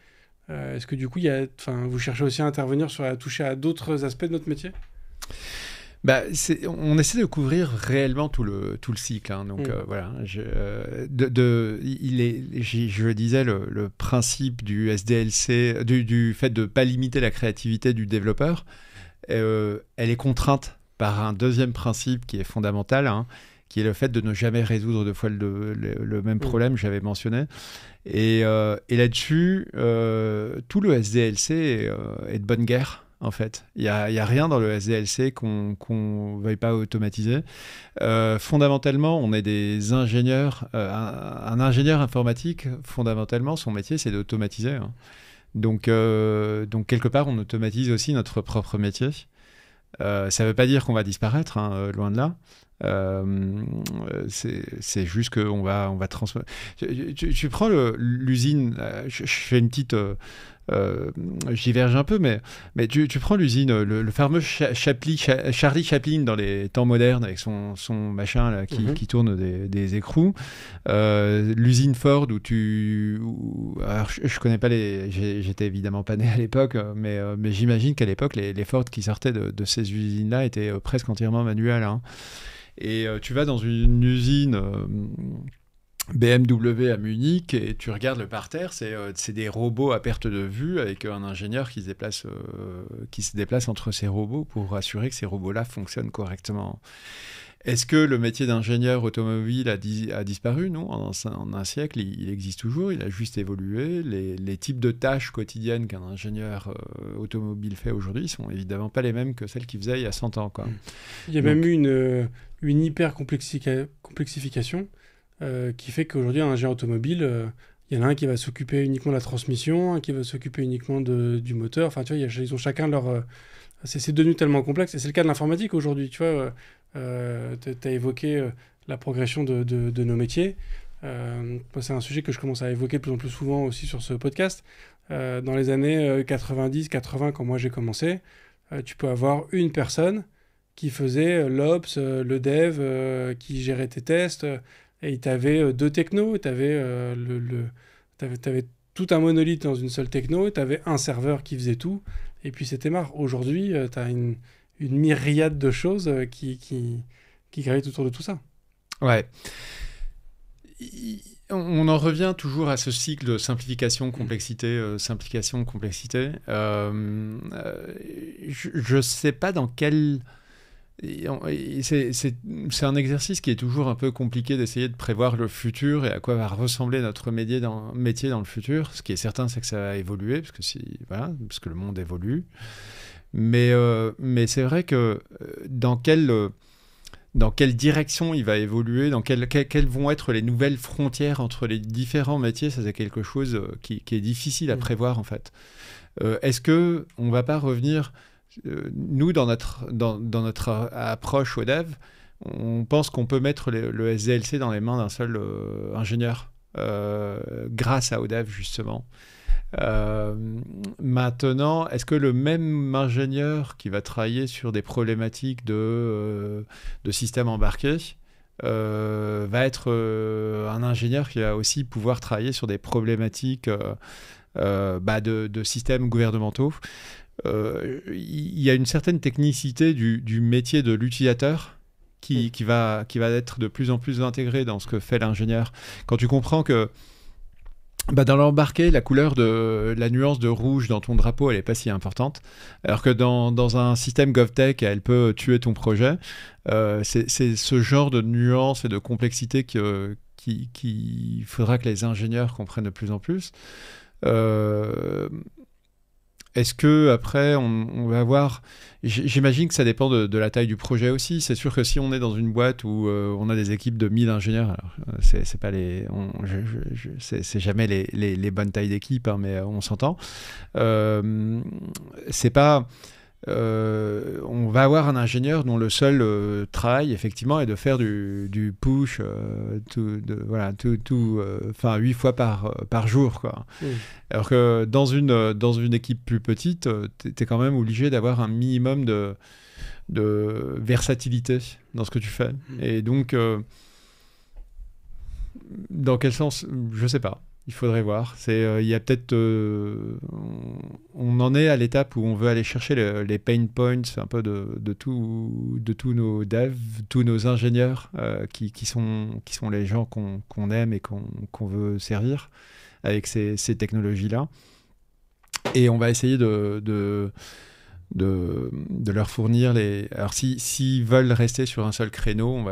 Est-ce que du coup, vous cherchez aussi à intervenir à toucher à d'autres aspects de notre métier ? On essaie de couvrir réellement tout le cycle. Hein. Donc voilà, je disais, le principe du SDLC, du fait de ne pas limiter la créativité du développeur, elle est contrainte par un deuxième principe qui est fondamental, hein, qui est le fait de ne jamais résoudre deux fois le même problème que j'avais mentionné. Et là-dessus, tout le SDLC est de bonne guerre. En fait, il y a rien dans le SDLC qu'on veuille pas automatiser. Fondamentalement, on est des ingénieurs. Un ingénieur informatique, fondamentalement, son métier, c'est d'automatiser. Hein. Donc, quelque part, on automatise aussi notre propre métier. Ça ne veut pas dire qu'on va disparaître, hein, loin de là. C'est juste qu'on va transformer. Tu prends l'usine, je fais une petite. Je diverge un peu, mais tu prends l'usine, le fameux Charlie Chaplin dans les temps modernes avec son machin là, qui tourne des écrous. L'usine Ford alors je connais pas j'étais évidemment pas né à l'époque, mais j'imagine qu'à l'époque les Ford qui sortaient de ces usines-là étaient presque entièrement manuelles. Hein. Et tu vas dans une usine BMW à Munich et tu regardes le parterre, c'est des robots à perte de vue avec un ingénieur qui se déplace entre ces robots pour assurer que ces robots-là fonctionnent correctement. Est-ce que le métier d'ingénieur automobile a disparu? Non, en un siècle, il existe toujours, il a juste évolué. Les types de tâches quotidiennes qu'un ingénieur automobile fait aujourd'hui ne sont évidemment pas les mêmes que celles qu'il faisait il y a 100 ans. Quoi. Il y a même eu une hyper complexification qui fait qu'aujourd'hui, un ingénieur automobile, il y en a un qui va s'occuper uniquement de la transmission, un qui va s'occuper uniquement du moteur. Enfin, tu vois, ils ont chacun leur... c'est devenu tellement complexe. Et c'est le cas de l'informatique aujourd'hui, tu vois. Tu as évoqué la progression de nos métiers. C'est un sujet que je commence à évoquer de plus en plus souvent aussi sur ce podcast. Dans les années 90-80, quand moi j'ai commencé, tu peux avoir une personne qui faisait l'ops, le dev, qui gérait tes tests, et tu avais deux technos, tu avais tout un monolithe dans une seule techno, tu avais un serveur qui faisait tout, et puis c'était marre. Aujourd'hui, tu as une myriade de choses qui gravitent autour de tout ça. Ouais. On en revient toujours à ce cycle de simplification, complexité, simplification, complexité. Je ne sais pas dans quelle C'est un exercice qui est toujours un peu compliqué d'essayer de prévoir le futur et à quoi va ressembler notre métier dans le futur. Ce qui est certain, c'est que ça va évoluer, parce que le monde évolue. Mais c'est vrai que dans quelle direction il va évoluer, quelles vont être les nouvelles frontières entre les différents métiers, ça c'est quelque chose qui est difficile à prévoir en fait. Est-ce qu'on ne va pas revenir... nous, dans notre approche au dev, on pense qu'on peut mettre le SDLC dans les mains d'un seul ingénieur grâce à ODEV, justement. Maintenant, est-ce que le même ingénieur qui va travailler sur des problématiques de système embarqué va être un ingénieur qui va aussi pouvoir travailler sur des problématiques de systèmes gouvernementaux? Il y a une certaine technicité du métier de l'utilisateur qui va être de plus en plus intégrée dans ce que fait l'ingénieur. Quand tu comprends que dans l'embarqué, la nuance de rouge dans ton drapeau, elle n'est pas si importante, alors que dans un système GovTech, elle peut tuer ton projet. C'est ce genre de nuance et de complexité qu'il faudra que les ingénieurs comprennent de plus en plus. Est-ce que après on va avoir... J'imagine que ça dépend de la taille du projet aussi. C'est sûr que si on est dans une boîte où on a des équipes de 1000 ingénieurs, alors c'est pas c'est jamais les bonnes tailles d'équipe, hein, mais on s'entend. C'est pas... on va avoir un ingénieur dont le seul travail, effectivement, est de faire du push 8 fois par jour, quoi. Alors que dans une équipe plus petite, tu es quand même obligé d'avoir un minimum de versatilité dans ce que tu fais. Et donc, dans quel sens, je sais pas. Il faudrait voir. Il y a peut-être... on en est à l'étape où on veut aller chercher les pain points un peu de tous nos devs, tous nos ingénieurs qui sont les gens qu'on aime et qu'on veut servir avec ces technologies-là. Et on va essayer de leur fournir les... Alors, s'ils veulent rester sur un seul créneau,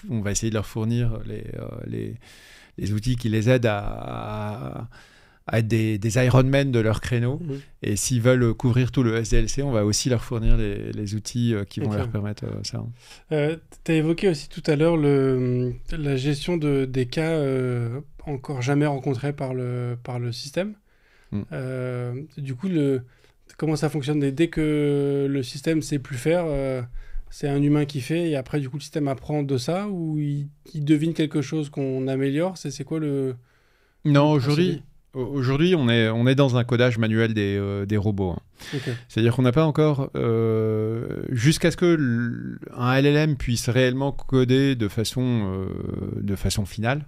on va essayer de leur fournir les outils qui les aident à être des Ironman de leur créneau. Et s'ils veulent couvrir tout le SDLC, on va aussi leur fournir les outils qui vont leur permettre ça. Tu as évoqué aussi tout à l'heure la gestion des cas encore jamais rencontrés par le système. Du coup, comment ça fonctionne? Dès que le système ne sait plus faire, c'est un humain qui fait, et après, du coup, le système apprend de ça, ou il devine quelque chose qu'on améliore? C'est quoi le... Non, aujourd'hui, on est dans un codage manuel des robots. Hein. Okay. C'est-à-dire qu'on n'a pas encore... jusqu'à ce qu'un LLM puisse réellement coder de façon finale,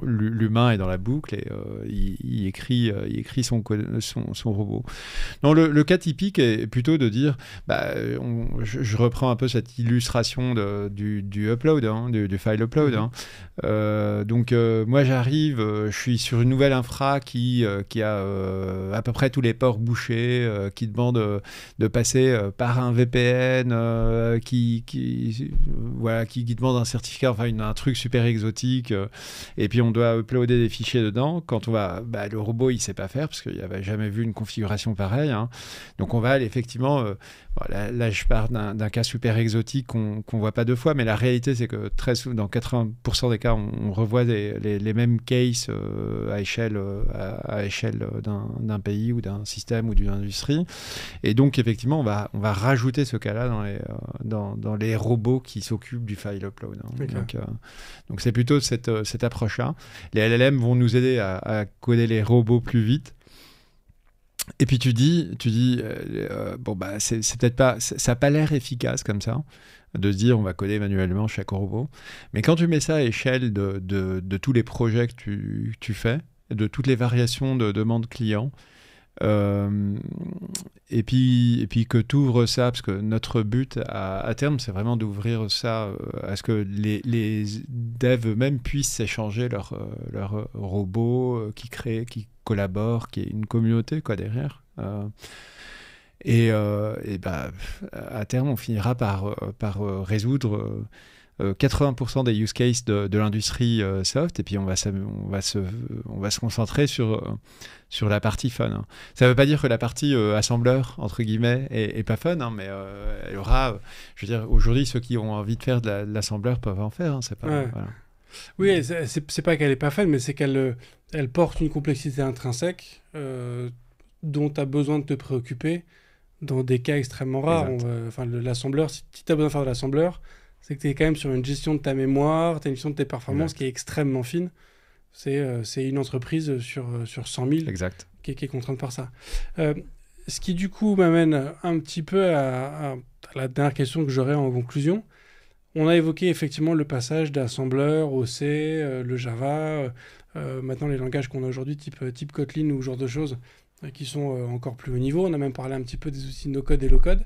l'humain est dans la boucle et il écrit son robot. Non, le cas typique est plutôt de dire, je reprends un peu cette illustration du upload, hein, du file upload. Hein. Donc moi j'arrive, je suis sur une nouvelle infra qui a à peu près tous les ports bouchés, qui demande de passer par un VPN, qui demande un certificat, enfin un truc super exotique, et puis on doit uploader des fichiers dedans. Quand on va, le robot il sait pas faire parce qu'il n'avait jamais vu une configuration pareille, hein. Donc on va aller effectivement, là je pars d'un cas super exotique qu'on voit pas deux fois, mais la réalité c'est que très souvent, dans 80% des cas, on revoit les mêmes cases à échelle d'un pays ou d'un système ou d'une industrie, et donc effectivement on va rajouter ce cas-là dans les robots qui s'occupent du file upload, hein. Okay. Donc c'est plutôt cette approche-là. Les LLM vont nous aider à coder les robots plus vite. Et puis tu dis c'est peut-être pas, ça n'a pas l'air efficace comme ça, de se dire on va coder manuellement chaque robot. Mais quand tu mets ça à échelle de tous les projets que tu fais, de toutes les variations de demandes clients, et puis que tu ouvres ça, parce que notre but à terme c'est vraiment d'ouvrir ça à ce que les devs eux-mêmes puissent échanger leurs robots, qui créent, qui collaborent, qui est une communauté quoi derrière. Et à terme, on finira par résoudre 80% des use cases de l'industrie soft, et puis on va se concentrer sur la partie fun. Hein. Ça ne veut pas dire que la partie assembleur, entre guillemets, est pas fun, hein, mais elle aura... je veux dire, aujourd'hui, ceux qui ont envie de faire de l'assembleur peuvent en faire. Hein, c'est pas, voilà. Oui, c'est pas qu'elle est pas fun, mais c'est qu'elle porte une complexité intrinsèque dont tu as besoin de te préoccuper dans des cas extrêmement rares. L'assembleur, si tu as besoin de faire de l'assembleur, c'est que tu es quand même sur une gestion de ta mémoire, tu as une gestion de tes performances qui est extrêmement fine. C'est une entreprise sur 100 000 qui est contrainte par ça. Ce qui, du coup, m'amène un petit peu à la dernière question que j'aurais en conclusion. On a évoqué effectivement le passage d'assembleur au C, le Java, maintenant les langages qu'on a aujourd'hui, type Kotlin ou ce genre de choses, qui sont encore plus haut niveau. On a même parlé un petit peu des outils no-code et low-code.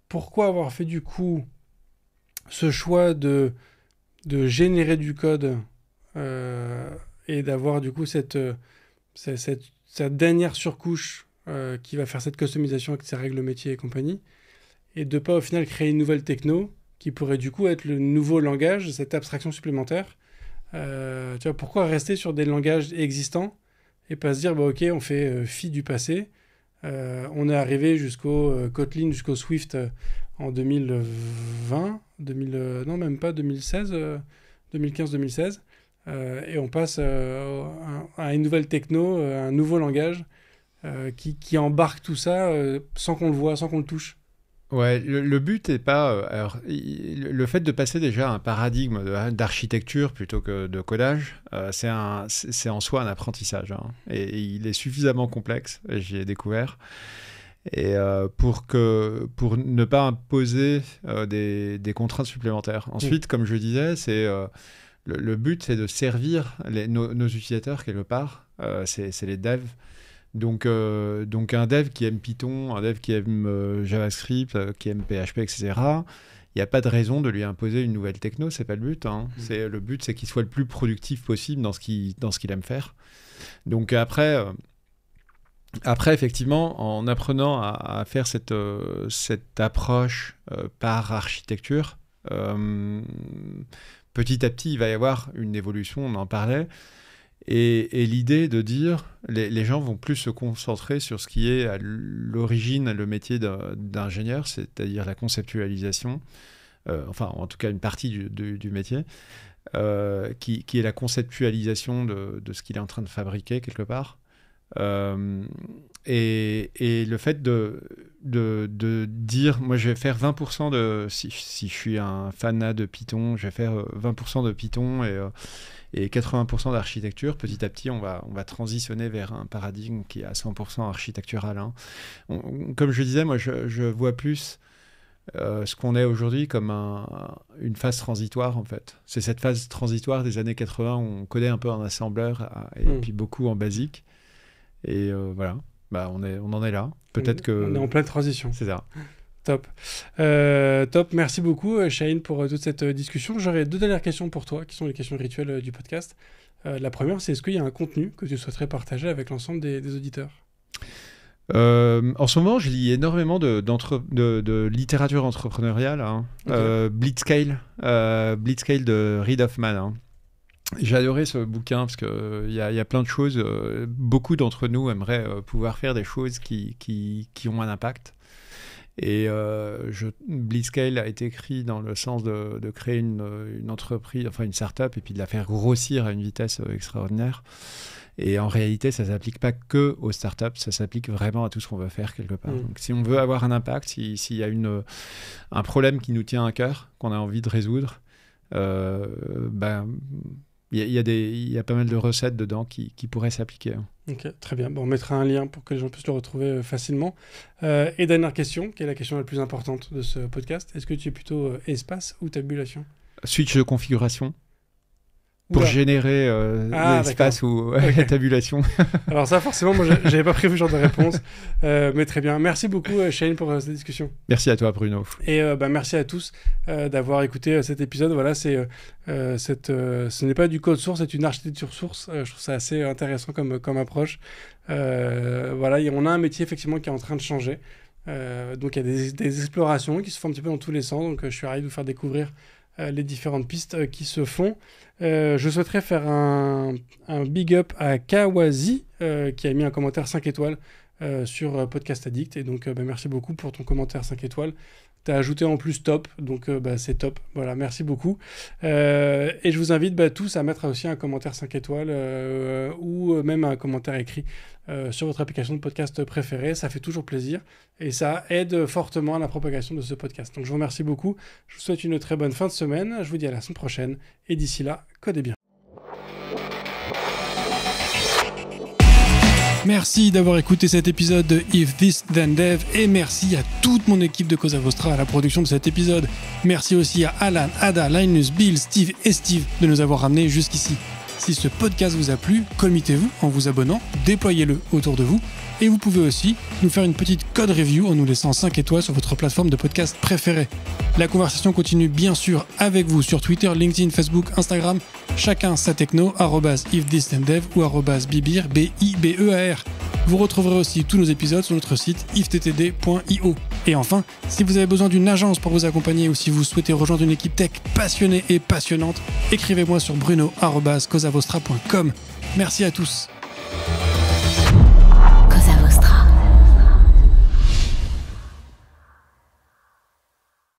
Pourquoi avoir fait du coup ce choix de générer du code et d'avoir du coup cette dernière surcouche qui va faire cette customisation avec ses règles métiers et compagnie, et de pas au final créer une nouvelle techno qui pourrait du coup être le nouveau langage, cette abstraction supplémentaire. Tu vois, pourquoi rester sur des langages existants et pas se dire bah, ok, on fait fi du passé, on est arrivé jusqu'au Kotlin, jusqu'au Swift en 2020, non même pas 2016, 2015-2016, et on passe à une nouvelle techno, un nouveau langage qui embarque tout ça sans qu'on le voit, sans qu'on le touche. Ouais, le but n'est pas... le fait de passer déjà à un paradigme d'architecture plutôt que de codage, c'est en soi un apprentissage. Hein, et il est suffisamment complexe, j'y ai découvert. Et pour ne pas imposer des contraintes supplémentaires. Ensuite, comme je disais, le but, c'est de servir nos utilisateurs quelque part. C'est les devs. Donc un dev qui aime Python, un dev qui aime JavaScript, qui aime PHP, etc., il n'y a pas de raison de lui imposer une nouvelle techno, c'est pas le but. Hein. Le but, c'est qu'il soit le plus productif possible dans ce qu'il aime faire. Donc après, effectivement, en apprenant à faire cette approche par architecture, petit à petit, il va y avoir une évolution, on en parlait. Et l'idée de dire, les gens vont plus se concentrer sur ce qui est à l'origine, le métier d'ingénieur, c'est-à-dire la conceptualisation, enfin en tout cas une partie du métier, qui est la conceptualisation de ce qu'il est en train de fabriquer quelque part. Et le fait de dire, moi je vais faire 20% si je suis un fanat de Python, je vais faire 20% de Python et 80% d'architecture. Petit à petit, on va transitionner vers un paradigme qui est à 100% architectural. Hein. Comme je disais, moi, je vois plus ce qu'on est aujourd'hui comme une phase transitoire, en fait. C'est cette phase transitoire des années 80 où on codait un peu en assembleur et puis beaucoup en basique. Et voilà, on en est là. Peut-être que... On est en pleine transition. C'est ça. Top. Merci beaucoup, Chahine, pour toute cette discussion. J'aurais 2 dernières questions pour toi, qui sont les questions rituelles du podcast. La première, c'est est-ce qu'il y a un contenu que tu souhaiterais partager avec l'ensemble des auditeurs ? En ce moment, je lis énormément de littérature entrepreneuriale. Hein. Okay. Blitzscale de Reid Hoffman. Hein. J'ai adoré ce bouquin parce qu'il y a plein de choses. Beaucoup d'entre nous aimeraient pouvoir faire des choses qui ont un impact. Et Blitzscale a été écrit dans le sens de créer une entreprise, enfin une start-up, et puis de la faire grossir à une vitesse extraordinaire. Et en réalité, ça ne s'applique pas que aux startups, ça s'applique vraiment à tout ce qu'on veut faire quelque part. Donc, si on veut avoir un impact, s'il y a un problème qui nous tient à cœur, qu'on a envie de résoudre, il y a pas mal de recettes dedans qui pourraient s'appliquer. Ok, très bien. Bon, on mettra un lien pour que les gens puissent le retrouver facilement. Et dernière question, qui est la question la plus importante de ce podcast. Est-ce que tu es plutôt espace ou tabulation ? Switch de configuration. pour générer l'espace ou la tabulation. Alors ça, forcément, moi, j'avais pas prévu ce genre de réponse, mais très bien. Merci beaucoup, Shane, pour cette discussion. Merci à toi, Bruno. Et merci à tous d'avoir écouté cet épisode. Voilà, ce n'est pas du code source, c'est une architecture source. Je trouve ça assez intéressant comme approche. Voilà, on a un métier effectivement qui est en train de changer. Donc il y a des explorations qui se font un petit peu dans tous les sens. Donc je suis ravi de vous faire découvrir les différentes pistes qui se font. Je souhaiterais faire un big up à Kawazi qui a mis un commentaire 5 étoiles sur Podcast Addict. Et donc merci beaucoup pour ton commentaire 5 étoiles. Tu as ajouté en plus top, donc c'est top. Voilà, merci beaucoup. Et je vous invite tous à mettre aussi un commentaire 5 étoiles ou même un commentaire écrit sur votre application de podcast préférée. Ça fait toujours plaisir et ça aide fortement à la propagation de ce podcast. Donc je vous remercie beaucoup. Je vous souhaite une très bonne fin de semaine. Je vous dis à la semaine prochaine. Et d'ici là, codez bien. Merci d'avoir écouté cet épisode de If This Then Dev et merci à toute mon équipe de Cosa Vostra à la production de cet épisode. Merci aussi à Alan, Ada, Linus, Bill, Steve et Steve de nous avoir ramenés jusqu'ici. Si ce podcast vous a plu, committez-vous en vous abonnant, déployez-le autour de vous et vous pouvez aussi nous faire une petite code review en nous laissant 5 étoiles sur votre plateforme de podcast préférée. La conversation continue bien sûr avec vous sur Twitter, LinkedIn, Facebook, Instagram, chacun sa techno, @ifthisdendev ou @bibir, B-I-B-E-A-R. Vous retrouverez aussi tous nos épisodes sur notre site ifttd.io. Et enfin, si vous avez besoin d'une agence pour vous accompagner ou si vous souhaitez rejoindre une équipe tech passionnée et passionnante, écrivez-moi sur bruno@cosavostra.com. Merci à tous.